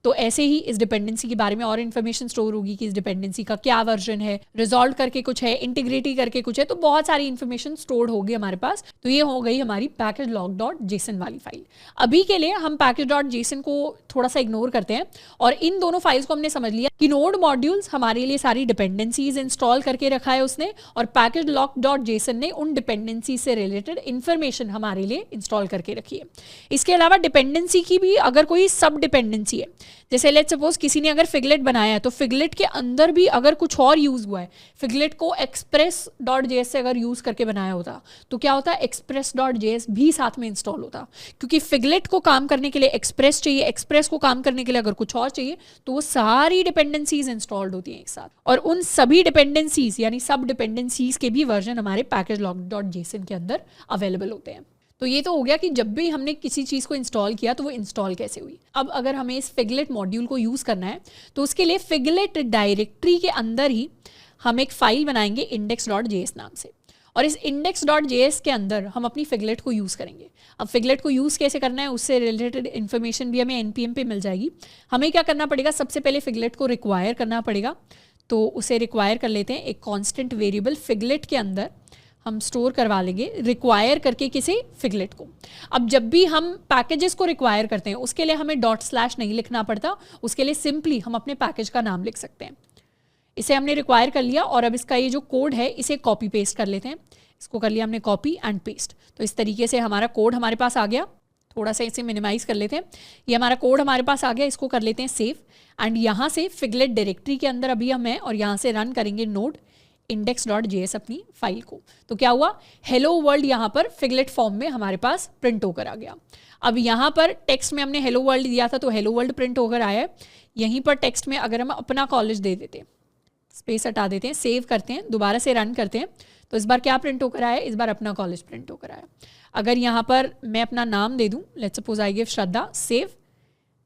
तो ऐसे ही इस डिपेंडेंसी के बारे में और इन्फॉर्मेशन स्टोर होगी कि इस डिपेंडेंसी का क्या वर्जन है, रिजॉल्व करके कुछ है, इंटीग्रिटी करके कुछ है। तो बहुत सारी इन्फॉर्मेशन स्टोर होगी हमारे पास। तो ये हो गई हमारी package-lock.json वाली फाइल। अभी के लिए हम package.json को थोड़ा सा इग्नोर करते हैं और इन दोनों फाइल्स को हमने समझ लिया कि नोड मॉड्यूल्स हमारे लिए सारी डिपेंडेंसीज इंस्टॉल करके रखा है उसने, और package-lock.json ने उन डिपेंडेंसी से रिलेटेड इन्फॉर्मेशन हमारे लिए इंस्टॉल करके रखी है। इसके अलावा डिपेंडेंसी की भी अगर कोई सब डिपेंडेंसी है, जैसे लेट्स सपोज किसी ने अगर फिगलेट बनाया है तो फिगलेट के अंदर भी अगर कुछ और यूज हुआ है, फिगलेट को express.js से अगर यूज करके बनाया होता तो क्या होता, express.js भी साथ में इंस्टॉल होता। क्योंकि फिगलेट को काम करने के लिए एक्सप्रेस चाहिए, एक्सप्रेस को काम करने के लिए अगर कुछ और चाहिए, तो वो सारी डिपेंडेंसीज इंस्टॉल्ड होती हैं एक साथ। और उन सभी डिपेंडेंसीज यानी सब डिपेंडेंसीज के भी वर्जन हमारे package-lock.json के अंदर अवेलेबल होते हैं। तो ये तो हो गया कि जब भी हमने किसी चीज़ को इंस्टॉल किया तो वो इंस्टॉल कैसे हुई। अब अगर हमें इस फिगलेट मॉड्यूल को यूज़ करना है तो उसके लिए फिगलेट डायरेक्टरी के अंदर ही हम एक फाइल बनाएंगे index.js नाम से, और इस index.js के अंदर हम अपनी फिगलेट को यूज़ करेंगे। अब फिगलेट को यूज़ कैसे करना है उससे रिलेटेड इन्फॉर्मेशन भी हमें npm पे मिल जाएगी। हमें क्या करना पड़ेगा, सबसे पहले फिगलेट को रिक्वायर करना पड़ेगा। तो उसे रिक्वायर कर लेते हैं, एक कॉन्स्टेंट वेरिएबल फिगलेट के अंदर हम स्टोर करवा लेंगे रिक्वायर करके किसी फिगलेट को। अब जब भी हम पैकेजेस को रिक्वायर करते हैं उसके लिए हमें डॉट/ नहीं लिखना पड़ता, उसके लिए सिंपली हम अपने पैकेज का नाम लिख सकते हैं। इसे हमने रिक्वायर कर लिया और अब इसका ये जो कोड है इसे कॉपी पेस्ट कर लेते हैं। इसको कर लिया हमने कॉपी एंड पेस्ट। तो इस तरीके से हमारा कोड हमारे पास आ गया। थोड़ा सा इसे मिनिमाइज कर लेते हैं। ये हमारा कोड हमारे पास आ गया, इसको कर लेते हैं सेव। एंड यहाँ से फिगलेट डायरेक्टरी के अंदर अभी हम हैं और यहाँ से रन करेंगे नोड index.js अपनी फाइल को। तो क्या हुआ, हेलो वर्ल्ड यहाँ पर फिगलेट फॉर्म में हमारे पास प्रिंट होकर आ गया। अब यहाँ पर टेक्स्ट में हमने हेलो वर्ल्ड दिया था तो हेलो वर्ल्ड प्रिंट होकर आया है। यहीं पर टेक्स्ट में अगर हम अपना कॉलेज दे देते, स्पेस हटा देते हैं, सेव करते हैं, दोबारा से रन करते हैं, तो इस बार क्या प्रिंट होकर आया, इस बार अपना कॉलेज प्रिंट होकर आया। अगर यहाँ पर मैं अपना नाम दे दूँ, let's suppose I give Shraddha, save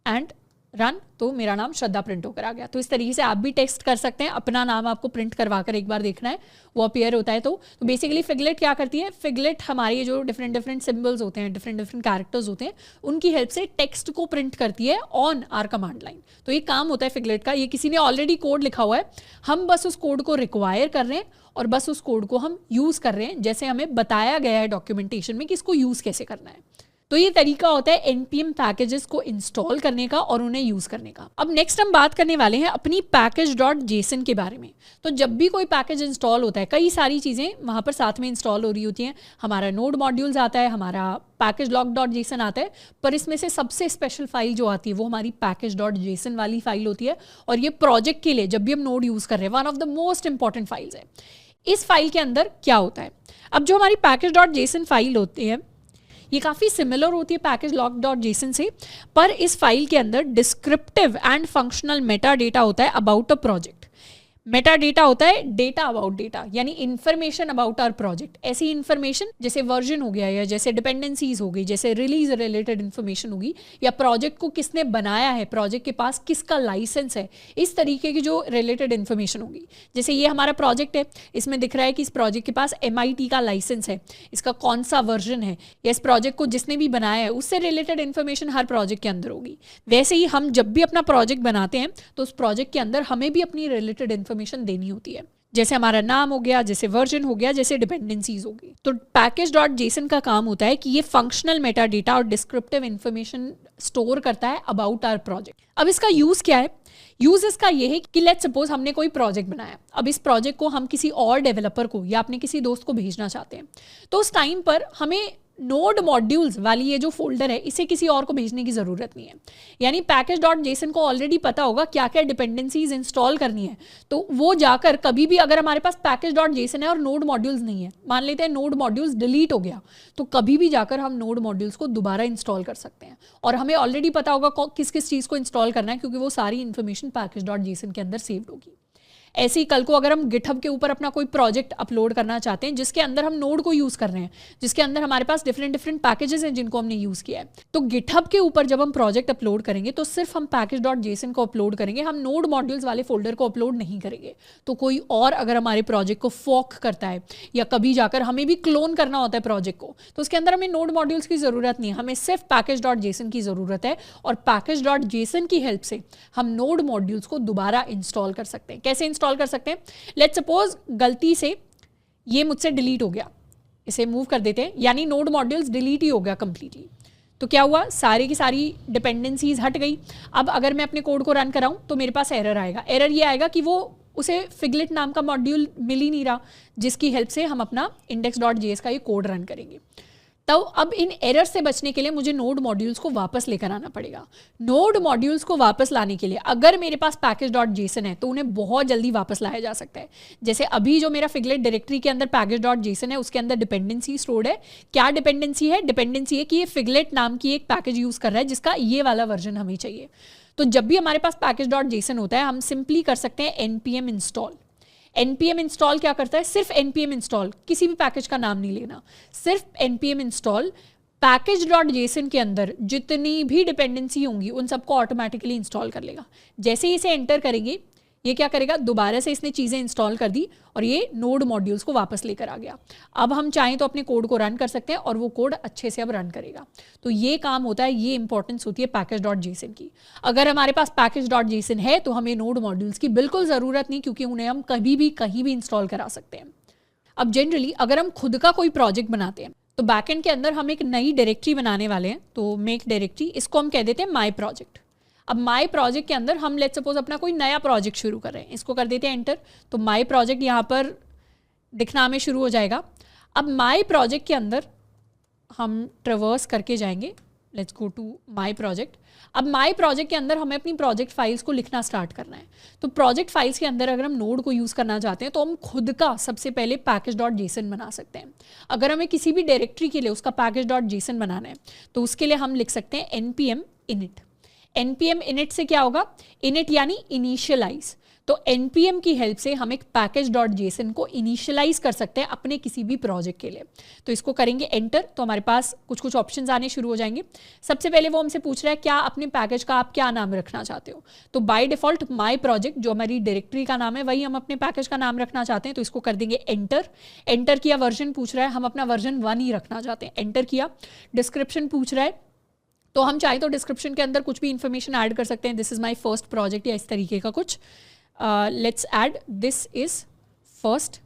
and run, तो मेरा नाम श्रद्धा प्रिंट होकर आ गया। तो इस तरीके से आप भी टेक्स्ट कर सकते हैं, अपना नाम आपको प्रिंट करवा कर एक बार देखना है वो अपीयर होता है। तो बेसिकली फिगलेट क्या करती है, फिगलेट हमारे जो डिफरेंट सिंबल्स होते हैं, डिफरेंट कैरेक्टर्स होते हैं, उनकी हेल्प से टेक्स्ट को प्रिंट करती है ऑन आर कमांड लाइन। तो ये काम होता है फिगलेट का। ये किसी ने ऑलरेडी कोड लिखा हुआ है, हम बस उस कोड को रिक्वायर कर रहे हैं और बस उस कोड को हम यूज़ कर रहे हैं जैसे हमें बताया गया है डॉक्यूमेंटेशन में कि इसको यूज़ कैसे करना है। तो ये तरीका होता है npm पैकेजेस को इंस्टॉल करने का और उन्हें यूज़ करने का। अब नेक्स्ट हम बात करने वाले हैं अपनी package.json के बारे में। तो जब भी कोई पैकेज इंस्टॉल होता है, कई सारी चीज़ें वहाँ पर साथ में इंस्टॉल हो रही होती हैं। हमारा नोड मॉड्यूल्स आता है, हमारा package-lock.json आता है, पर इसमें से सबसे स्पेशल फाइल जो आती है वो हमारी package.json वाली फाइल होती है। और ये प्रोजेक्ट के लिए जब भी हम नोड यूज़ कर रहे हैं, one of the most important files है। इस फाइल के अंदर क्या होता है, अब जो हमारी package.json फाइल होती है ये काफ़ी सिमिलर होती है package-lock.json से, पर इस फाइल के अंदर descriptive and functional Meta data होता है about a project. Meta data होता है डेटा अबाउट डेटा, यानी इन्फॉर्मेशन अबाउट आवर प्रोजेक्ट। ऐसी इन्फॉर्मेशन जैसे वर्जन हो गया, या जैसे डिपेंडेंसीज हो गई, जैसे रिलीज रिलेटेड इन्फॉर्मेशन होगी, या प्रोजेक्ट को किसने बनाया है, प्रोजेक्ट के पास किसका लाइसेंस है, इस तरीके की जो रिलेटेड इन्फॉर्मेशन होगी। जैसे ये हमारा प्रोजेक्ट है, इसमें दिख रहा है कि इस प्रोजेक्ट के पास MIT का लाइसेंस है, इसका कौन सा वर्जन है, या इस प्रोजेक्ट को जिसने भी बनाया है उससे रिलेटेड इन्फॉर्मेशन हर प्रोजेक्ट के अंदर होगी। वैसे ही हम जब भी अपना प्रोजेक्ट बनाते हैं तो उस प्रोजेक्ट के अंदर हमें भी अपनी रिलेटेड इन्फॉर्मेशन देनी होती है, जैसे हमारा नाम हो गया, जैसे वर्जन हो गया, जैसे डिपेंडेंसीज होगी। तो package.json का काम होता है कि ये फंक्शनल मेटा डेटा और डिस्क्रिप्टिव इन्फॉर्मेशन स्टोर करता है अबाउट आवर प्रोजेक्ट। अब इसका यूज़ क्या है? यूज़ इसका ये है कि लेट्स सपोज हमने कोई प्रोजेक्ट बनाया, अब इस प्रोजेक्ट को हम किसी और डेवलपर को या अपने किसी दोस्त को भेजना चाहते हैं, तो उस टाइम पर हमें नोड मॉड्यूल्स वाली ये जो फोल्डर है इसे किसी और को भेजने की ज़रूरत नहीं है। यानी package.json को ऑलरेडी पता होगा क्या क्या डिपेंडेंसीज इंस्टॉल करनी है, तो वो जाकर कभी भी अगर हमारे पास package.json है और नोड मॉड्यूल्स नहीं है, मान लेते हैं नोड मॉड्यूल्स डिलीट हो गया, तो कभी भी जाकर हम नोड मॉड्यूल्स को दोबारा इंस्टॉल कर सकते हैं। और हमें ऑलरेडी पता होगा किस किस चीज़ को इंस्टॉल करना है, क्योंकि वो सारी इन्फॉर्मेशन package.json के अंदर सेव्ड होगी। ऐसे ही कल को अगर हम गिटहब के ऊपर अपना कोई प्रोजेक्ट अपलोड करना चाहते हैं जिसके अंदर हम नोड को यूज़ कर रहे हैं, जिसके अंदर हमारे पास डिफरेंट पैकेजेस हैं जिनको हमने यूज़ किया है, तो गिटहब के ऊपर जब हम प्रोजेक्ट अपलोड करेंगे तो सिर्फ हम package.json को अपलोड करेंगे, हम नोड मॉड्यूल्स वाले फोल्डर को अपलोड नहीं करेंगे। तो कोई और अगर हमारे प्रोजेक्ट को फॉक करता है या कभी जाकर हमें भी क्लोन करना होता है प्रोजेक्ट को, तो उसके अंदर हमें नोड मॉड्यूल्स की ज़रूरत नहीं है, हमें सिर्फ package.json की ज़रूरत है। और package.json की हेल्प से हम नोड मॉड्यूल्स को दोबारा इंस्टॉल कर सकते हैं। कैसे इंस्टॉल कर सकते हैं? लेट्स सपोज गलती से ये मुझसे डिलीट हो गया, इसे मूव कर देते हैं, यानी नोड मॉड्यूल्स डिलीट ही हो गया कंप्लीटली। तो क्या हुआ? सारी की सारी डिपेंडेंसीज हट गई। अब अगर मैं अपने कोड को रन कराऊं तो मेरे पास एरर आएगा। एरर ये आएगा कि वो उसे फिगलेट नाम का मॉड्यूल मिल ही नहीं रहा जिसकी हेल्प से हम अपना index.js का ये कोड रन करेंगे। तो अब इन एरर से बचने के लिए मुझे नोड मॉड्यूल्स को वापस लेकर आना पड़ेगा। नोड मॉड्यूल्स को वापस लाने के लिए अगर मेरे पास package.json है तो उन्हें बहुत जल्दी वापस लाया जा सकता है। जैसे अभी जो मेरा फिगलेट डायरेक्टरी के अंदर package.json है उसके अंदर डिपेंडेंसी स्टोर्ड है। क्या डिपेंडेंसी है? डिपेंडेंसी है कि ये फिगलेट नाम की एक पैकेज यूज़ कर रहा है जिसका ये वाला वर्जन हमें चाहिए। तो जब भी हमारे पास package.json होता है हम सिंपली कर सकते हैं npm इंस्टॉल। npm इंस्टॉल क्या करता है? सिर्फ npm इंस्टॉल, किसी भी पैकेज का नाम नहीं लेना, सिर्फ npm इंस्टॉल package.json के अंदर जितनी भी डिपेंडेंसी होंगी उन सबको ऑटोमेटिकली इंस्टॉल कर लेगा। जैसे ही इसे एंटर करेंगे ये क्या करेगा? दोबारा से इसने चीज़ें इंस्टॉल कर दी और ये नोड मॉड्यूल्स को वापस लेकर आ गया। अब हम चाहें तो अपने कोड को रन कर सकते हैं और वो कोड अच्छे से अब रन करेगा। तो ये काम होता है, ये इंपॉर्टेंस होती है package.json की। अगर हमारे पास package.json है तो हमें नोड मॉड्यूल्स की बिल्कुल ज़रूरत नहीं, क्योंकि उन्हें हम कभी भी कहीं भी इंस्टॉल करा सकते हैं। अब जनरली अगर हम खुद का कोई प्रोजेक्ट बनाते हैं तो बैकएंड के अंदर हम एक नई डायरेक्टरी बनाने वाले हैं, तो मेक डायरेक्टरी, इसको हम कह देते हैं माई प्रोजेक्ट। अब माई प्रोजेक्ट के अंदर हम लेट्स सपोज अपना कोई नया प्रोजेक्ट शुरू कर रहे हैं, इसको कर देते हैं एंटर, तो माई प्रोजेक्ट यहाँ पर दिखना हमें शुरू हो जाएगा। अब माई प्रोजेक्ट के अंदर हम ट्रेवर्स करके जाएंगे, let's go to my project. अब माई प्रोजेक्ट के अंदर हमें अपनी प्रोजेक्ट फाइल्स को लिखना स्टार्ट करना है। तो प्रोजेक्ट फाइल्स के अंदर अगर हम नोड को यूज़ करना चाहते हैं तो हम खुद का सबसे पहले package.json बना सकते हैं। अगर हमें किसी भी डायरेक्टरी के लिए उसका package.json बनाना है तो उसके लिए हम लिख सकते हैं npm init। npm init से क्या होगा? init यानी इनिशियलाइज। तो npm की हेल्प से हम एक package.json को इनिशियलाइज कर सकते हैं अपने किसी भी प्रोजेक्ट के लिए। तो इसको करेंगे एंटर, तो हमारे पास कुछ कुछ ऑप्शंस आने शुरू हो जाएंगे। सबसे पहले वो हमसे पूछ रहा है क्या अपने पैकेज का आप क्या नाम रखना चाहते हो। तो बाय डिफॉल्ट माई प्रोजेक्ट जो हमारी डायरेक्टरी का नाम है वही हम अपने पैकेज का नाम रखना चाहते हैं, तो इसको कर देंगे एंटर। एंटर किया, वर्जन पूछ रहा है, हम अपना वर्जन 1 ही रखना चाहते हैं, एंटर किया। डिस्क्रिप्शन पूछ रहा है, तो हम चाहे तो डिस्क्रिप्शन के अंदर कुछ भी इंफॉर्मेशन ऐड कर सकते हैं, this is my first project या इस तरीके का कुछ। Let's add this is first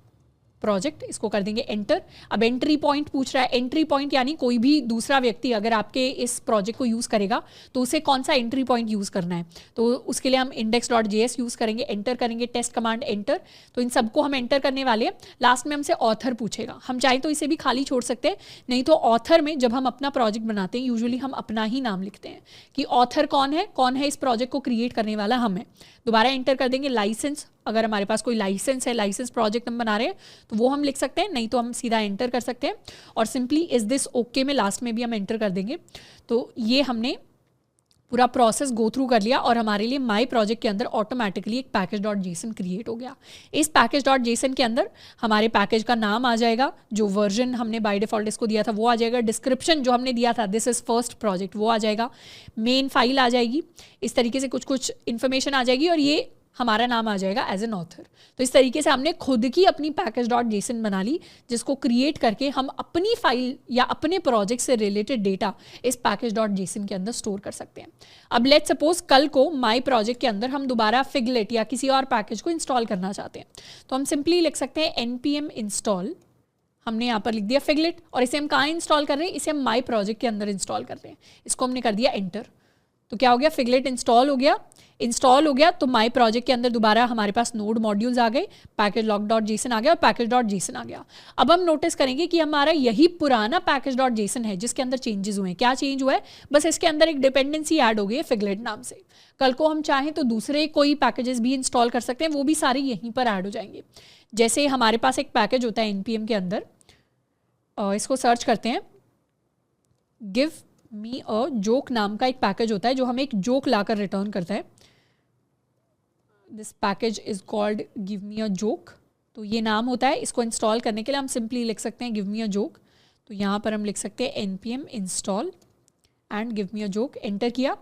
project, इसको कर देंगे एंटर। अब एंट्री पॉइंट पूछ रहा है, एंट्री पॉइंट यानी कोई भी दूसरा व्यक्ति अगर आपके इस प्रोजेक्ट को यूज़ करेगा तो उसे कौन सा एंट्री पॉइंट यूज़ करना है, तो उसके लिए हम index.js यूज़ करेंगे, एंटर करेंगे, टेस्ट कमांड एंटर। तो इन सबको हम एंटर करने वाले हैं। लास्ट में हमसे ऑथर पूछेगा, हम चाहें तो इसे भी खाली छोड़ सकते हैं, नहीं तो ऑथर में जब हम अपना प्रोजेक्ट बनाते हैं यूजुअली हम अपना ही नाम लिखते हैं कि ऑथर कौन है इस प्रोजेक्ट को क्रिएट करने वाला हम है। दोबारा एंटर कर देंगे। लाइसेंस, अगर हमारे पास कोई लाइसेंस है, लाइसेंस प्रोजेक्ट हम बना रहे हैं तो वो हम लिख सकते हैं, नहीं तो हम सीधा एंटर कर सकते हैं। और सिंपली इज दिस ओके में लास्ट में भी हम एंटर कर देंगे। तो ये हमने पूरा प्रोसेस गो थ्रू कर लिया और हमारे लिए माई प्रोजेक्ट के अंदर ऑटोमेटिकली एक package.json क्रिएट हो गया। इस package.json के अंदर हमारे पैकेज का नाम आ जाएगा, जो वर्जन हमने बाय डिफॉल्ट इसको दिया था वो आ जाएगा, डिस्क्रिप्शन जो हमने दिया था दिस इज़ फर्स्ट प्रोजेक्ट वो आ जाएगा, मेन फाइल आ जाएगी, इस तरीके से कुछ कुछ इन्फॉर्मेशन आ जाएगी और ये हमारा नाम आ जाएगा एज एन ऑथर। तो इस तरीके से हमने खुद की अपनी package.json बना ली, जिसको क्रिएट करके हम अपनी फाइल या अपने प्रोजेक्ट से रिलेटेड डेटा इस package.json के अंदर स्टोर कर सकते हैं। अब लेट्स सपोज कल को माई प्रोजेक्ट के अंदर हम दोबारा फिगलेट या किसी और पैकेज को इंस्टॉल करना चाहते हैं, तो हम सिंपली लिख सकते हैं npm इंस्टॉल, हमने यहाँ पर लिख दिया फिगलेट, और इसे हम कहाँ इंस्टॉल कर रहे हैं, इसे हम माई प्रोजेक्ट के अंदर इंस्टॉल कर रहे हैं, इसको हमने कर दिया एंटर। तो क्या हो गया, फिगलेट इंस्टॉल हो गया। इंस्टॉल हो गया तो माई प्रोजेक्ट के अंदर दोबारा हमारे पास नोड मॉड्यूल्स आ गए, पैकेज लॉग डॉट जेसन आ गया और पैकेज डॉट जेसन आ गया। अब हम नोटिस करेंगे कि हमारा यही पुराना पैकेज डॉट जेसन है जिसके अंदर चेंजेस हुए हैं। क्या चेंज हुआ है, बस इसके अंदर एक डिपेंडेंसी ऐड हो गई है फिगलेट नाम से। कल को हम चाहें तो दूसरे कोई पैकेजेस भी इंस्टॉल कर सकते हैं, वो भी सारे यहीं पर ऐड हो जाएंगे। जैसे हमारे पास एक पैकेज होता है npm के अंदर, इसको सर्च करते हैं, गिव मी अ जोक नाम का एक पैकेज होता है जो हमें एक जोक लाकर रिटर्न करता है। This package is called give me a joke, तो ये नाम होता है। इसको इंस्टॉल करने के लिए हम सिंपली लिख सकते हैं गिव मी अ जोक, तो यहाँ पर हम लिख सकते हैं npm install and give me a joke, enter किया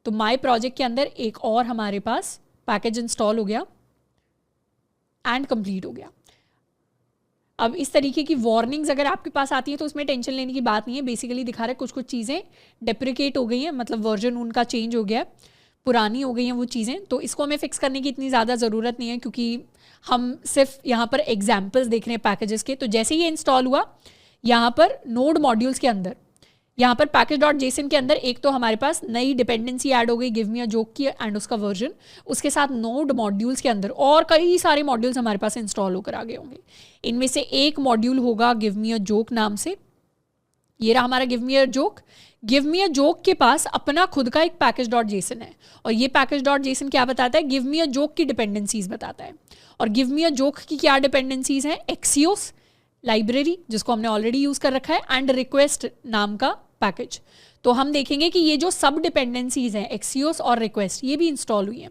तो माई प्रोजेक्ट के अंदर एक और हमारे पास पैकेज इंस्टॉल हो गया एंड कंप्लीट हो गया। अब इस तरीके की वार्निंग्स अगर आपके पास आती है तो उसमें टेंशन लेने की बात नहीं है। बेसिकली दिखा रहा है कुछ चीज़ें डेप्रिकेट हो गई हैं, मतलब वर्जन उनका चेंज हो गया, पुरानी हो गई हैं वो चीज़ें। तो इसको हमें फिक्स करने की इतनी ज़्यादा ज़रूरत नहीं है क्योंकि हम सिर्फ यहाँ पर एग्जाम्पल्स देख रहे हैं पैकेजेस के। तो जैसे ही ये इंस्टॉल हुआ, यहाँ पर नोड मॉड्यूल्स के अंदर, यहाँ पर पैकेज डॉट जेसन के अंदर एक तो हमारे पास नई डिपेंडेंसी ऐड हो गई गिव मी अ जोक की एंड उसका वर्जन, उसके साथ नोड मॉड्यूल्स के अंदर और कई सारे मॉड्यूल्स हमारे पास इंस्टॉल होकर आ गए होंगे। इनमें से एक मॉड्यूल होगा गिव मी अ जोक नाम से, ये रहा हमारा give me a joke. Give me a joke के पास अपना खुद का एक पैकेज डॉट जेसन है और ये पैकेज डॉट जेसन क्या बताता है, गिव मी अ जोक की डिपेंडेंसीज बताता है। और गिव मी अ जोक की क्या डिपेंडेंसीज हैं, एक्सियोस लाइब्रेरी जिसको हमने ऑलरेडी यूज कर रखा है एंड रिक्वेस्ट नाम का पैकेज। तो हम देखेंगे कि ये जो सब डिपेंडेंसीज हैं एक्सियोस और रिक्वेस्ट, ये भी इंस्टॉल हुई हैं।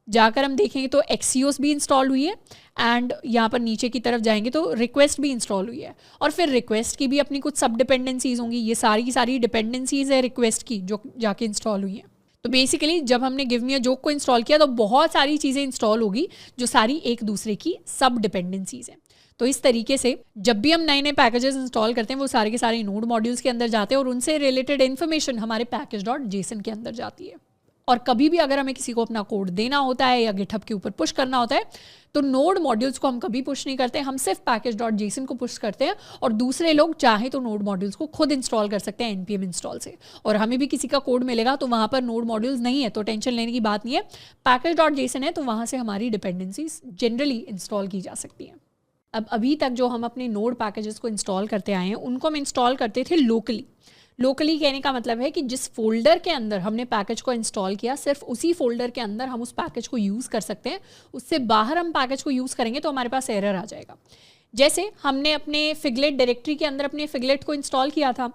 जाकर हम देखेंगे तो एक्सियोस भी इंस्टॉल हुई है एंड यहाँ पर नीचे की तरफ जाएंगे तो रिक्वेस्ट भी इंस्टॉल हुई है। और फिर रिक्वेस्ट की भी अपनी कुछ सब डिपेंडेंसीज होंगी, ये सारी की सारी डिपेंडेंसीज है रिक्वेस्ट की जो जाके इंस्टॉल हुई हैं। तो बेसिकली जब हमने गिव मी अ जोक को इंस्टॉल किया तो बहुत सारी चीज़ें इंस्टॉल होगी जो सारी एक दूसरे की सब डिपेंडेंसीज हैं। तो इस तरीके से जब भी हम नए नए पैकेजेस इंस्टॉल करते हैं वो सारे के सारे नोड मॉड्यूल्स के अंदर जाते हैं और उनसे रिलेटेड इन्फॉर्मेशन हमारे पैकेज डॉट जेसन के अंदर जाती है। और कभी भी अगर हमें किसी को अपना कोड देना होता है या गिटहब के ऊपर पुश करना होता है तो नोड मॉड्यूल्स को हम कभी पुश नहीं करते, हम सिर्फ पैकेज डॉट जेसन को पुश करते हैं और दूसरे लोग चाहे तो नोड मॉड्यूल्स को खुद इंस्टॉल कर सकते हैं npm इंस्टॉल से। और हमें भी किसी का कोड मिलेगा तो वहाँ पर नोड मॉड्यूल्स नहीं है तो टेंशन लेने की बात नहीं है, पैकेज डॉट जेसन है तो वहाँ से हमारी डिपेंडेंसीज जनरली इंस्टॉल की जा सकती हैं। अब अभी तक जो हम अपने नोड पैकेजेस को इंस्टॉल करते आए हैं उनको हम इंस्टॉल करते थे लोकली। लोकली कहने का मतलब है कि जिस फोल्डर के अंदर हमने पैकेज को इंस्टॉल किया सिर्फ उसी फोल्डर के अंदर हम उस पैकेज को यूज़ कर सकते हैं, उससे बाहर हम पैकेज को यूज़ करेंगे तो हमारे पास एरर आ जाएगा। जैसे हमने अपने फिगलेट डायरेक्टरी के अंदर अपने फिगलेट को इंस्टॉल किया था,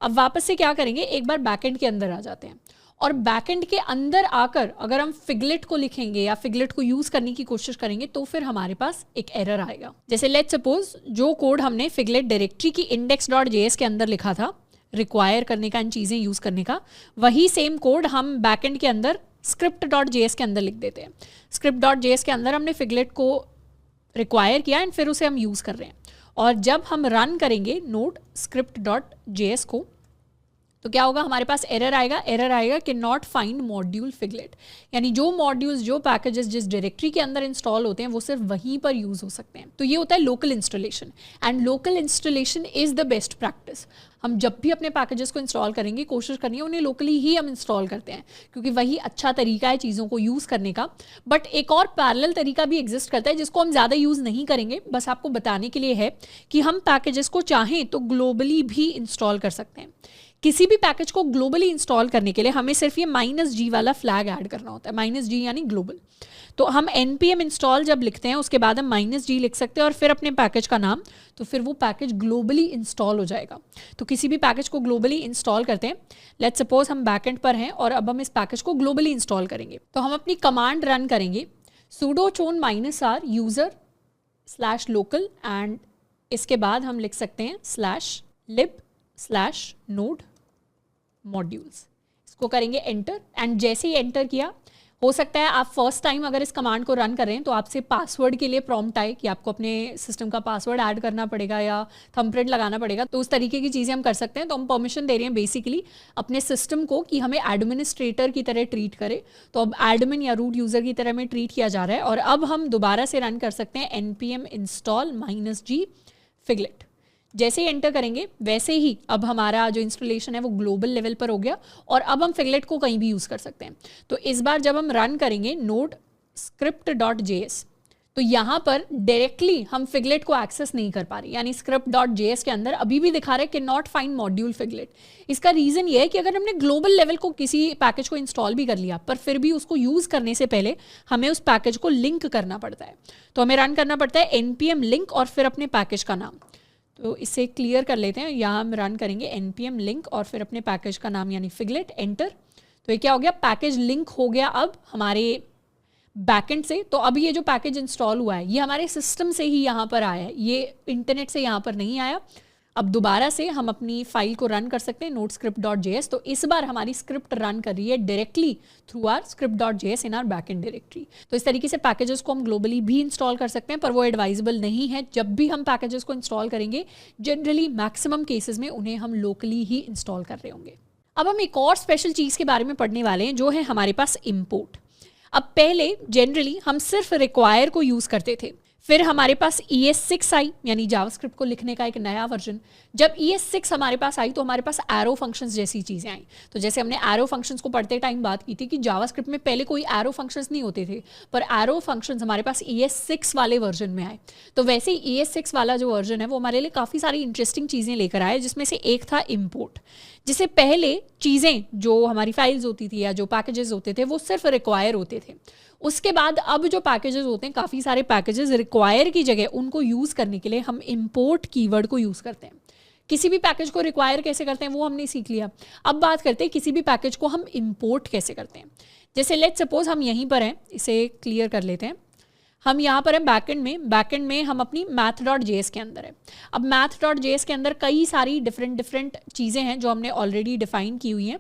अब वापस से क्या करेंगे, एक बार बैकएंड के अंदर आ जाते हैं और बैकएंड के अंदर आकर अगर हम फिगलेट को लिखेंगे या फिगलेट को यूज़ करने की कोशिश करेंगे तो फिर हमारे पास एक एरर आएगा। जैसे लेट्स सपोज जो कोड हमने फिगलेट डायरेक्टरी की index.js के अंदर लिखा था रिक्वायर करने का, इन चीज़ें यूज़ करने का, वही सेम कोड हम बैकएंड के अंदर script.js के अंदर लिख देते हैं। script.js के अंदर हमने फिगलेट को रिक्वायर किया एंड फिर उसे हम यूज़ कर रहे हैं और जब हम रन करेंगे नोड script.js को तो क्या होगा, हमारे पास एरर आएगा कि नॉट फाइंड मॉड्यूल फिगलेट, यानी जो मॉड्यूल्स जो पैकेजेस जिस डायरेक्टरी के अंदर इंस्टॉल होते हैं वो सिर्फ वहीं पर यूज़ हो सकते हैं। तो ये होता है local installation and local installation is the best practice. हम जब भी अपने पैकेजेस को इंस्टॉल करेंगे कोशिश करनी है उन्हें लोकली ही हम इंस्टॉल करते हैं क्योंकि वही अच्छा तरीका है चीज़ों को यूज़ करने का। बट एक और पैरेलल तरीका भी एग्जिस्ट करता है जिसको हम ज़्यादा यूज़ नहीं करेंगे, बस आपको बताने के लिए है कि हम पैकेजेस को चाहें तो ग्लोबली भी इंस्टॉल कर सकते हैं। किसी भी पैकेज को ग्लोबली इंस्टॉल करने के लिए हमें सिर्फ ये -g वाला फ्लैग ऐड करना होता है, -g यानी ग्लोबल। तो हम npm इंस्टॉल जब लिखते हैं उसके बाद हम -g लिख सकते हैं और फिर अपने पैकेज का नाम, तो फिर वो पैकेज ग्लोबली इंस्टॉल हो जाएगा। तो किसी भी पैकेज को ग्लोबली इंस्टॉल करते हैं, लेट्स सपोज हम बैकएंड पर हैं और अब हम इस पैकेज को ग्लोबली इंस्टॉल करेंगे तो हम अपनी कमांड रन करेंगे sudo chown -r user/local and इसके बाद हम लिख सकते हैं /lib/node modules। इसको करेंगे एंटर एंड जैसे ही एंटर किया, हो सकता है आप फर्स्ट टाइम अगर इस कमांड को रन कर रहे हैं तो आपसे पासवर्ड के लिए प्रॉम्प्ट आए कि आपको अपने सिस्टम का पासवर्ड ऐड करना पड़ेगा या थंबप्रिंट लगाना पड़ेगा। तो उस तरीके की चीज़ें हम कर सकते हैं। तो हम परमिशन दे रहे हैं बेसिकली अपने सिस्टम को कि हमें एडमिनिस्ट्रेटर की तरह ट्रीट करे। तो अब एडमिन या रूट यूज़र की तरह में ट्रीट किया जा रहा है और अब हम दोबारा से रन कर सकते हैं npm install -g figlet। जैसे ही एंटर करेंगे वैसे ही अब हमारा जो इंस्टॉलेशन है वो ग्लोबल लेवल पर हो गया और अब हम फिगलेट को कहीं भी यूज़ कर सकते हैं। तो इस बार जब हम रन करेंगे नोड script.js, तो यहाँ पर डायरेक्टली हम फिगलेट को एक्सेस नहीं कर पा रहे, यानी script.js के अंदर अभी भी दिखा रहा है कि नॉट फाइंड मॉड्यूल फिगलेट। इसका रीज़न ये है कि अगर हमने ग्लोबल लेवल को किसी पैकेज को इंस्टॉल भी कर लिया पर फिर भी उसको यूज़ करने से पहले हमें उस पैकेज को लिंक करना पड़ता है। तो हमें रन करना पड़ता है npm लिंक और फिर अपने पैकेज का नाम। तो इसे क्लियर कर लेते हैं, यहाँ हम रन करेंगे npm लिंक और फिर अपने पैकेज का नाम यानी फिगलेट, एंटर। तो ये क्या हो गया, पैकेज लिंक हो गया अब हमारे बैकएंड से। तो अब ये जो पैकेज इंस्टॉल हुआ है ये हमारे सिस्टम से ही यहाँ पर आया है, ये इंटरनेट से यहाँ पर नहीं आया। अब दोबारा से हम अपनी फाइल को रन कर सकते हैं nodescript.js। तो इस बार हमारी स्क्रिप्ट रन कर रही है directly through our script.js in our backend directory. तो इस तरीके से पैकेजेस को हम ग्लोबली भी इंस्टॉल कर सकते हैं, पर वो एडवाइजेबल नहीं है। जब भी हम पैकेजेस को इंस्टॉल करेंगे जनरली मैक्सिमम केसेस में उन्हें हम लोकली ही इंस्टॉल कर रहे होंगे। अब हम एक और स्पेशल चीज़ के बारे में पढ़ने वाले हैं जो है हमारे पास इम्पोर्ट। अब पहले जनरली हम सिर्फ रिक्वायर को यूज़ करते थे, फिर हमारे पास ES6 आई यानी जावास्क्रिप्ट को लिखने का एक नया वर्जन। जब ES6 हमारे पास आई तो हमारे पास एरो फंक्शंस जैसी चीज़ें आई। तो जैसे हमने एरो फंक्शंस को पढ़ते टाइम बात की थी कि जावास्क्रिप्ट में पहले कोई एरो फंक्शंस नहीं होते थे, पर एरो फंक्शंस हमारे पास ES6 वाले वर्जन में आए। तो वैसे ही ES6 वाला जो वर्जन है वो हमारे लिए काफ़ी सारी इंटरेस्टिंग चीज़ें लेकर आए, जिसमें से एक था इम्पोर्ट। जिससे पहले चीज़ें जो हमारी फाइल्स होती थी या जो पैकेजेस होते थे वो सिर्फ रिक्वायर होते थे। उसके बाद अब जो पैकेजेस होते हैं, काफ़ी सारे पैकेजेस रिक्वायर की जगह उनको यूज़ करने के लिए हम इम्पोर्ट कीवर्ड को यूज़ करते हैं। किसी भी पैकेज को रिक्वायर कैसे करते हैं वो हमने सीख लिया। अब बात करते हैं किसी भी पैकेज को हम इम्पोर्ट कैसे करते हैं। जैसे लेट्स सपोज हम यहीं पर हैं, इसे क्लियर कर लेते हैं। हम यहाँ पर हैं बैकएंड में हम अपनी math.js के अंदर है। अब math.js के अंदर कई सारी डिफरेंट चीज़ें हैं जो हमने ऑलरेडी डिफ़ाइन की हुई हैं।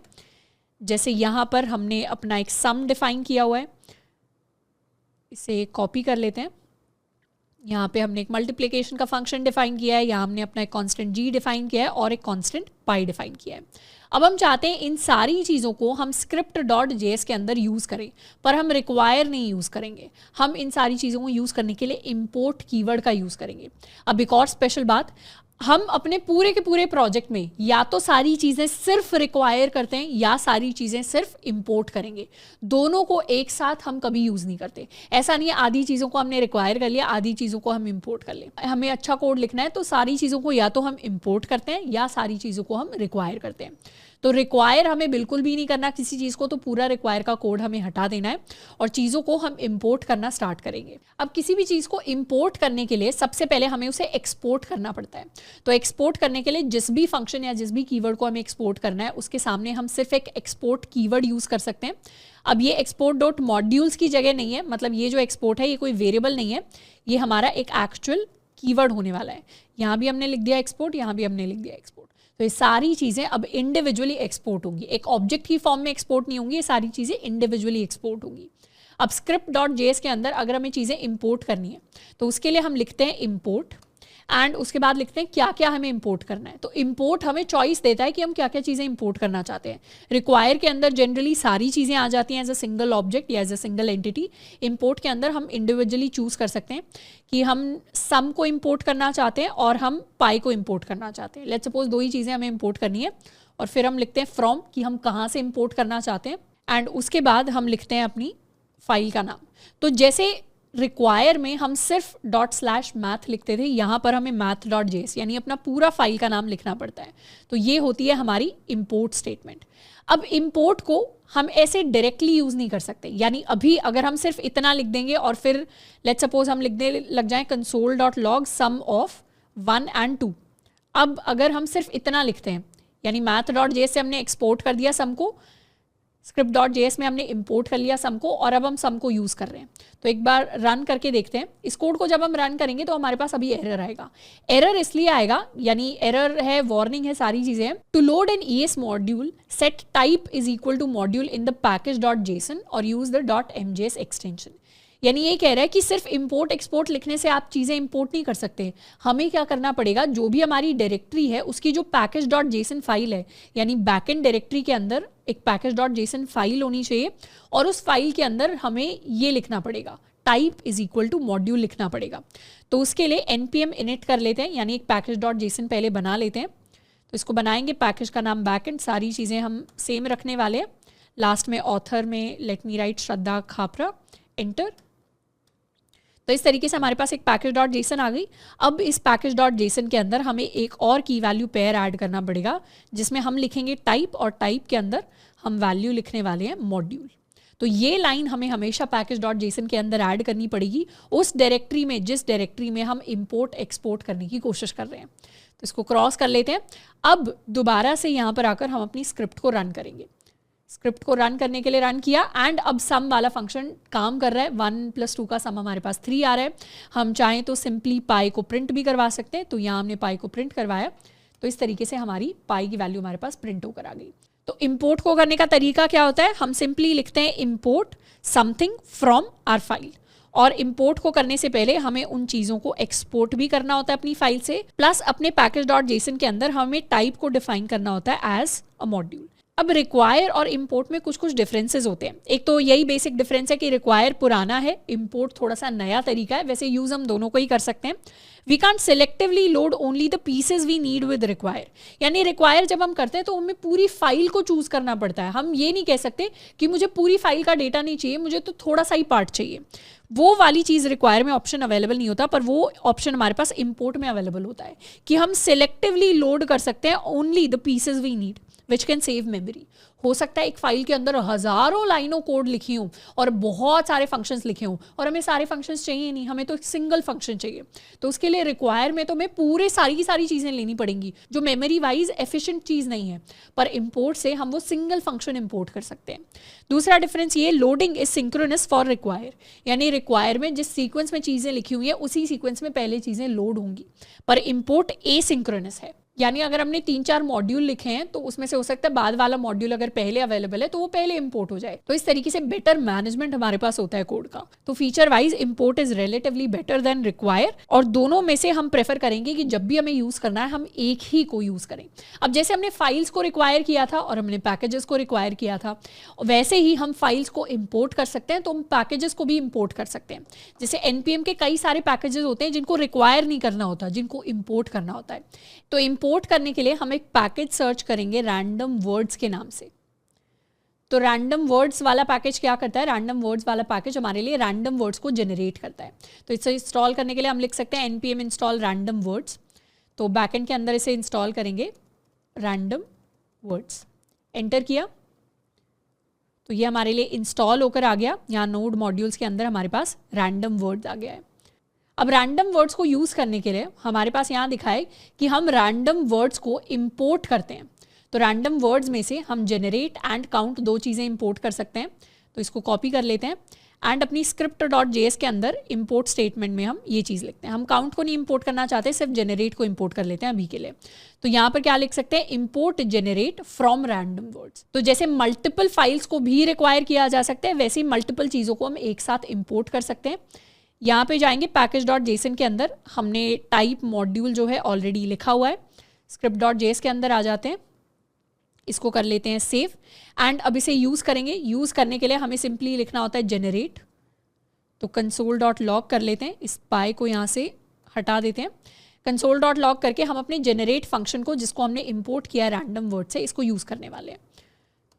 जैसे यहाँ पर हमने अपना एक सम डिफ़ाइन किया हुआ है, इसे कॉपी कर लेते हैं। यहाँ पे हमने एक मल्टीप्लिकेशन का फंक्शन डिफाइन किया है, यहाँ हमने अपना एक कांस्टेंट g डिफाइन किया है और एक कांस्टेंट पाई डिफाइन किया है। अब हम चाहते हैं इन सारी चीज़ों को हम script.js के अंदर यूज़ करें, पर हम रिक्वायर नहीं यूज़ करेंगे। हम इन सारी चीज़ों को यूज़ करने के लिए इम्पोर्ट कीवर्ड का यूज़ करेंगे। अब एक और स्पेशल बात, हम अपने पूरे के पूरे प्रोजेक्ट में या तो सारी चीज़ें सिर्फ रिक्वायर करते हैं या सारी चीज़ें सिर्फ इंपोर्ट करेंगे। दोनों को एक साथ हम कभी यूज़ नहीं करते। ऐसा नहीं है आधी चीज़ों को हमने रिक्वायर कर लिया, आधी चीज़ों को हम इंपोर्ट कर लें। हमें अच्छा कोड लिखना है तो सारी चीज़ों को या तो हम इंपोर्ट करते हैं या सारी चीज़ों को हम रिक्वायर करते हैं। तो रिक्वायर हमें बिल्कुल भी नहीं करना किसी चीज़ को, तो पूरा रिक्वायर का कोड हमें हटा देना है और चीज़ों को हम इंपोर्ट करना स्टार्ट करेंगे। अब किसी भी चीज़ को इंपोर्ट करने के लिए सबसे पहले हमें उसे एक्सपोर्ट करना पड़ता है। तो एक्सपोर्ट करने के लिए जिस भी फंक्शन या जिस भी कीवर्ड को हमें एक्सपोर्ट करना है उसके सामने हम सिर्फ एक एक्सपोर्ट कीवर्ड यूज़ कर सकते हैं। अब ये एक्सपोर्ट डॉट मॉड्यूल्स की जगह नहीं है, मतलब ये जो एक्सपोर्ट है ये कोई वेरिएबल नहीं है, ये हमारा एक एक्चुअल कीवर्ड होने वाला है। यहाँ भी हमने लिख दिया एक्सपोर्ट, यहाँ भी हमने लिख दिया एक्सपोर्ट। तो ये सारी चीज़ें अब इंडिविजुअली एक्सपोर्ट होंगी, एक ऑब्जेक्ट की फॉर्म में एक्सपोर्ट नहीं होंगी, ये सारी चीज़ें इंडिविजुअली एक्सपोर्ट होंगी। अब script.js के अंदर अगर हमें चीज़ें इंपोर्ट करनी है तो उसके लिए हम लिखते हैं इंपोर्ट एंड उसके बाद लिखते हैं क्या क्या हमें इंपोर्ट करना है। तो इंपोर्ट हमें चॉइस देता है कि हम क्या क्या चीज़ें इंपोर्ट करना चाहते हैं। रिक्वायर के अंदर जनरली सारी चीज़ें आ जाती हैं एज अ सिंगल ऑब्जेक्ट या as a single entity. Import के अंदर हम इंडिविजुअली चूज़ कर सकते हैं कि हम सम को इंपोर्ट करना चाहते हैं और हम पाई को इंपोर्ट करना चाहते हैं। लेट्स सपोज दो ही चीज़ें हमें इंपोर्ट करनी है और फिर हम लिखते हैं फ्रॉम कि हम कहाँ से इंपोर्ट करना चाहते हैं एंड उसके बाद हम लिखते हैं अपनी फाइल का नाम। तो जैसे रिक्वायर में हम सिर्फ ./math लिखते थे, यहाँ पर हमें math.js यानी अपना पूरा फाइल का नाम लिखना पड़ता है। तो ये होती है हमारी इंपोर्ट स्टेटमेंट। अब इंपोर्ट को हम ऐसे डायरेक्टली यूज़ नहीं कर सकते, यानी अभी अगर हम सिर्फ इतना लिख देंगे और फिर लेट्स सपोज हम लिखने लग जाएं console.log sum of 1 and 2। अब अगर हम सिर्फ इतना लिखते हैं यानी math.js से हमने एक्सपोर्ट कर दिया सम को, script.js में हमने इंपोर्ट कर लिया सम को और अब हम सम को यूज़ कर रहे हैं। तो एक बार रन करके देखते हैं। इस कोड को जब हम रन करेंगे तो हमारे पास अभी एरर आएगा। एरर इसलिए आएगा, यानी एरर है, वार्निंग है, सारी चीज़ें हैं। To load an ES module set type is equal to module in the package.json और यूज़ द .mjs एक्सटेंशन। यानी ये कह रहा है कि सिर्फ इंपोर्ट एक्सपोर्ट लिखने से आप चीज़ें इंपोर्ट नहीं कर सकते। हमें क्या करना पड़ेगा, जो भी हमारी डायरेक्टरी है उसकी जो package.json फाइल है, यानी बैकएंड डायरेक्टरी के अंदर एक package.json फाइल होनी चाहिए और उस फाइल के अंदर हमें ये लिखना पड़ेगा type is equal to module लिखना पड़ेगा। तो उसके लिए npm init कर लेते हैं, यानी एक package.json पहले बना लेते हैं। तो इसको बनाएंगे, पैकेज का नाम बैकएंड, सारी चीज़ें हम सेम रखने वाले हैं। लास्ट में ऑथर में लेट मी राइट श्रद्धा खापरा, एंटर। तो इस तरीके से हमारे पास एक package.json आ गई। अब इस package.json के अंदर हमें एक और की वैल्यू पेयर ऐड करना पड़ेगा, जिसमें हम लिखेंगे टाइप, और टाइप के अंदर हम वैल्यू लिखने वाले हैं मॉड्यूल। तो ये लाइन हमें हमेशा package.json के अंदर ऐड करनी पड़ेगी उस डायरेक्टरी में जिस डायरेक्टरी में हम इंपोर्ट एक्सपोर्ट करने की कोशिश कर रहे हैं। तो इसको क्रॉस कर लेते हैं। अब दोबारा से यहाँ पर आकर हम अपनी स्क्रिप्ट को रन करेंगे। स्क्रिप्ट को रन करने के लिए रन किया, एंड अब सम वाला फंक्शन काम कर रहा है। 1 + 2 का सम हमारे पास 3 आ रहा है। हम चाहें तो सिंपली पाई को प्रिंट भी करवा सकते हैं। तो यहाँ हमने पाई को प्रिंट करवाया, तो इस तरीके से हमारी पाई की वैल्यू हमारे पास प्रिंट होकर आ गई। तो इंपोर्ट को करने का तरीका क्या होता है, हम सिंपली लिखते हैं import something from our file, और इंपोर्ट को करने से पहले हमें उन चीज़ों को एक्सपोर्ट भी करना होता है अपनी फाइल से, प्लस अपने package.json के अंदर हमें टाइप को डिफाइन करना होता है एज अ मॉड्यूल। अब रिक्वायर और इंपोर्ट में कुछ कुछ डिफरेंसेस होते हैं। एक तो यही बेसिक डिफरेंस है कि रिक्वायर पुराना है, इंपोर्ट थोड़ा सा नया तरीका है। वैसे यूज हम दोनों को ही कर सकते हैं। We can't selectively load only the pieces we need with require, यानी रिक्वायर जब हम करते हैं तो हमें पूरी फाइल को चूज करना पड़ता है। हम ये नहीं कह सकते कि मुझे पूरी फाइल का डेटा नहीं चाहिए, मुझे तो थोड़ा सा ही पार्ट चाहिए। वो वाली चीज़ रिक्वायर में ऑप्शन अवेलेबल नहीं होता, पर वो ऑप्शन हमारे पास इंपोर्ट में अवेलेबल होता है कि हम सेलेक्टिवली लोड कर सकते हैं only the pieces we need which can save memory. हो सकता है एक फाइल के अंदर हजारों लाइनों कोड लिखी हूँ और बहुत सारे फंक्शंस लिखे हूँ, और हमें सारे फंक्शंस चाहिए नहीं, हमें तो एक सिंगल फंक्शन चाहिए। तो उसके लिए रिक्वायर में तो हमें पूरे सारी की सारी चीज़ें लेनी पड़ेंगी जो मेमोरी वाइज एफिशिएंट चीज़ नहीं है, पर इंपोर्ट से हम वो सिंगल फंक्शन इंपोर्ट कर सकते हैं। दूसरा डिफरेंस ये, loading is synchronous for require, यानी रिक्वायर में जिस सीक्वेंस में चीज़ें लिखी हुई हैं उसी सीक्वेंस में पहले चीज़ें लोड होंगी, पर इंपोर्ट एसिंक्रोनस है। यानी अगर हमने 3-4 मॉड्यूल लिखे हैं तो उसमें से हो सकता है बाद वाला मॉड्यूल अगर पहले अवेलेबल है तो वो पहले इंपोर्ट हो जाए। तो इस तरीके से बेटर मैनेजमेंट हमारे पास होता है कोड का। तो feature wise import is relatively better than require, और दोनों में से हम प्रेफर करेंगे कि जब भी हमें यूज करना है हम एक ही को यूज करें। अब जैसे हमने फाइल्स को रिक्वायर किया था और हमने पैकेजेस को रिक्वायर किया था, वैसे ही हम फाइल्स को इंपोर्ट कर सकते हैं, तो हम पैकेजेस को भी इंपोर्ट कर सकते हैं। जैसे npm के कई सारे पैकेजेस होते हैं जिनको रिक्वायर नहीं करना होता, जिनको इंपोर्ट करना होता है। तो इंपोर्ट करने के लिए हम एक पैकेज सर्च करेंगे रैंडम वर्ड्स के नाम से। तो रैंडम वर्ड्स वाला पैकेज क्या करता है, रैंडम वर्ड्स वाला पैकेज हमारे लिए रैंडम वर्ड्स को जनरेट करता है। तो इसे इंस्टॉल करने के लिए हम लिख सकते हैं npm इंस्टॉल रैंडम वर्ड्स। तो बैकएंड के अंदर इसे इंस्टॉल करेंगे रैंडम वर्ड्स, एंटर किया तो ये हमारे लिए इंस्टॉल होकर आ गया। यहाँ नोड मॉड्यूल्स के अंदर हमारे पास रैंडम वर्ड्स आ गया है। अब रैंडम वर्ड्स को यूज़ करने के लिए हमारे पास यहाँ दिखा है कि हम रैंडम वर्ड्स को इंपोर्ट करते हैं। तो रैंडम वर्ड्स में से हम जनरेट एंड काउंट 2 चीज़ें इंपोर्ट कर सकते हैं। तो इसको कॉपी कर लेते हैं एंड अपनी script.js के अंदर इंपोर्ट स्टेटमेंट में हम ये चीज़ लिखते हैं। हम काउंट को नहीं इंपोर्ट करना चाहते, सिर्फ जनरेट को इंपोर्ट कर लेते हैं अभी के लिए। तो यहाँ पर क्या लिख सकते हैं, import generate from random words. तो जैसे मल्टीपल फाइल्स को भी रिक्वायर किया जा सकता है, वैसे ही मल्टीपल चीज़ों को हम एक साथ इंपोर्ट कर सकते हैं। यहाँ पे जाएंगे package.json के अंदर, हमने टाइप मॉड्यूल जो है ऑलरेडी लिखा हुआ है। script.js के अंदर आ जाते हैं, इसको कर लेते हैं सेव एंड अब इसे यूज़ करेंगे। यूज़ करने के लिए हमें सिंपली लिखना होता है जनरेट। तो console.log कर लेते हैं, इस पाई को यहाँ से हटा देते हैं। console.log करके हम अपने जनरेट फंक्शन को, जिसको हमने इंपोर्ट किया रैंडम वर्ड से, इसको यूज़ करने वाले हैं।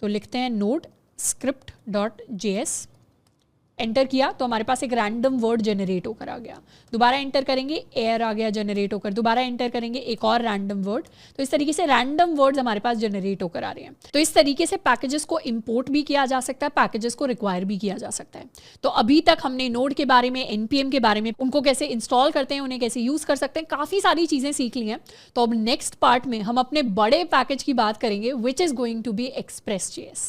तो लिखते हैं नोड script.js, एंटर किया तो हमारे पास एक रैंडम वर्ड जनरेट होकर आ गया। दोबारा एंटर करेंगे, एयर आ गया जनरेट होकर। दोबारा एंटर करेंगे, एक और रैंडम वर्ड। तो इस तरीके से रैंडम वर्ड्स हमारे पास जनरेट होकर आ रहे हैं। तो इस तरीके से पैकेजेस को इंपोर्ट भी किया जा सकता है, पैकेजेस को रिक्वायर भी किया जा सकता है। तो अभी तक हमने नोड के बारे में, npm के बारे में, उनको कैसे इंस्टॉल करते हैं, उन्हें कैसे यूज कर सकते हैं, काफ़ी सारी चीज़ें सीख ली हैं। तो अब नेक्स्ट पार्ट में हम अपने बड़े पैकेज की बात करेंगे, which is going to be एक्सप्रेस.js।